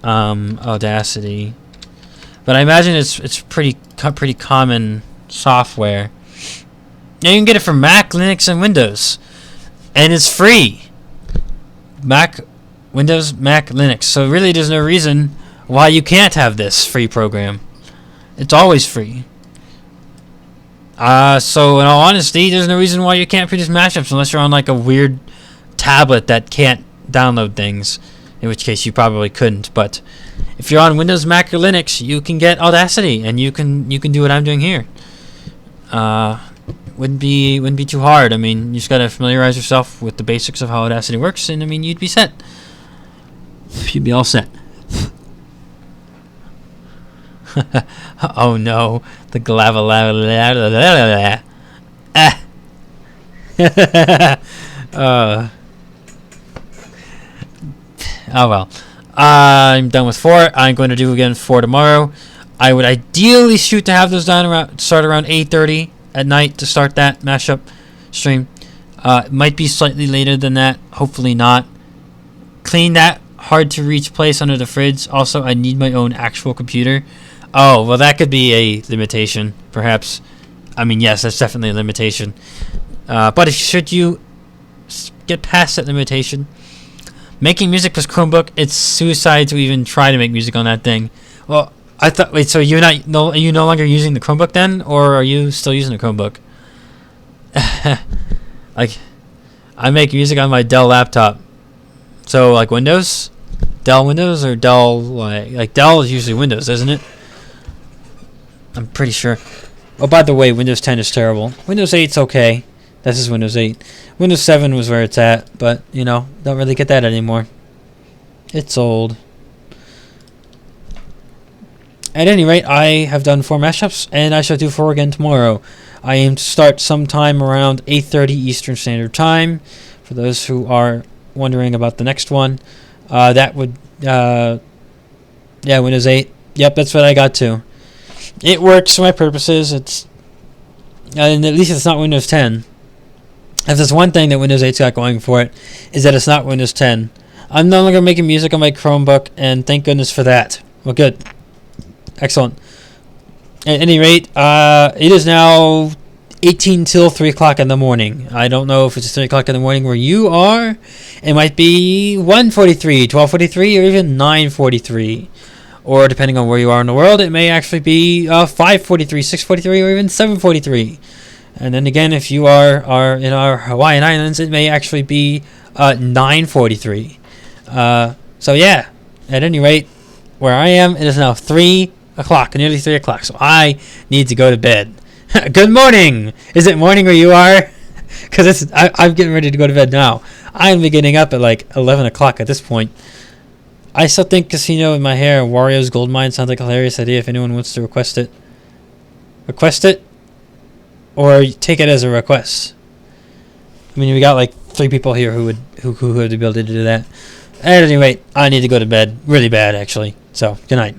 Audacity, but I imagine it's pretty common software. Now you can get it for Mac, Linux, and Windows, and it's free. Mac, Windows, Mac, Linux. So really, there's no reason why you can't have this free program. It's always free. So in all honesty, there's no reason why you can't produce mashups unless you're on like a weird tablet that can't download things, in which case you probably couldn't. But if you're on Windows, Mac, or Linux, you can get Audacity, and you can do what I'm doing here. Wouldn't be too hard. I mean, you just gotta familiarize yourself with the basics of how Audacity works, and I mean, you'd be set. You'd be all set. Oh no, the glava. Oh well. I'm done with 4. I'm going to do again 4 tomorrow. I would ideally shoot to have those done start around 8:30 at night to start that mashup stream. It might be slightly later than that. Hopefully not. Clean that hard to reach place under the fridge. Also, I need my own actual computer. Oh, well, that could be a limitation, perhaps. I mean, yes, that's definitely a limitation. But should you get past that limitation, making music with Chromebook, it's suicide to even try to make music on that thing. Well, I thought, wait, so are you no longer using the Chromebook then, or are you still using the Chromebook? Like, I make music on my Dell laptop. So, like Windows? Dell Windows, or Dell, like Dell is usually Windows, isn't it? I'm pretty sure. Oh, by the way, Windows 10 is terrible. Windows 8's okay. This is Windows 8. Windows 7 was where it's at, but, you know, don't really get that anymore. It's old. At any rate, I have done 4 mashups, and I shall do 4 again tomorrow. I aim to start sometime around 8:30 Eastern Standard Time. For those who are wondering about the next one, that would, yeah, Windows 8. Yep, that's what I got to. It works for my purposes. It's, and at least it's not Windows 10. If there's one thing that Windows 8's got going for it, is that it's not Windows 10. I'm no longer making music on my Chromebook, and thank goodness for that. Well, good. Excellent. At any rate, it is now 18 till 3 o'clock in the morning. I don't know if it's 3 o'clock in the morning where you are. It might be 1:43, 12:43, or even 9:43. Or depending on where you are in the world, it may actually be 5:43, 6:43, or even 7:43. And then again, if you are in our Hawaiian Islands, it may actually be 9:43. So yeah, at any rate, where I am, it is now 3 o'clock, nearly 3 o'clock. So I need to go to bed. Good morning! Is it morning where you are? Because I'm getting ready to go to bed now. I'm getting up at like 11 o'clock at this point. I still think Casino in my hair, Wario's Gold Mine sounds like a hilarious idea if anyone wants to request it. Request it? Or take it as a request. I mean, we got like 3 people here who would be able to do that. At any rate, I need to go to bed really bad, actually. So, good night.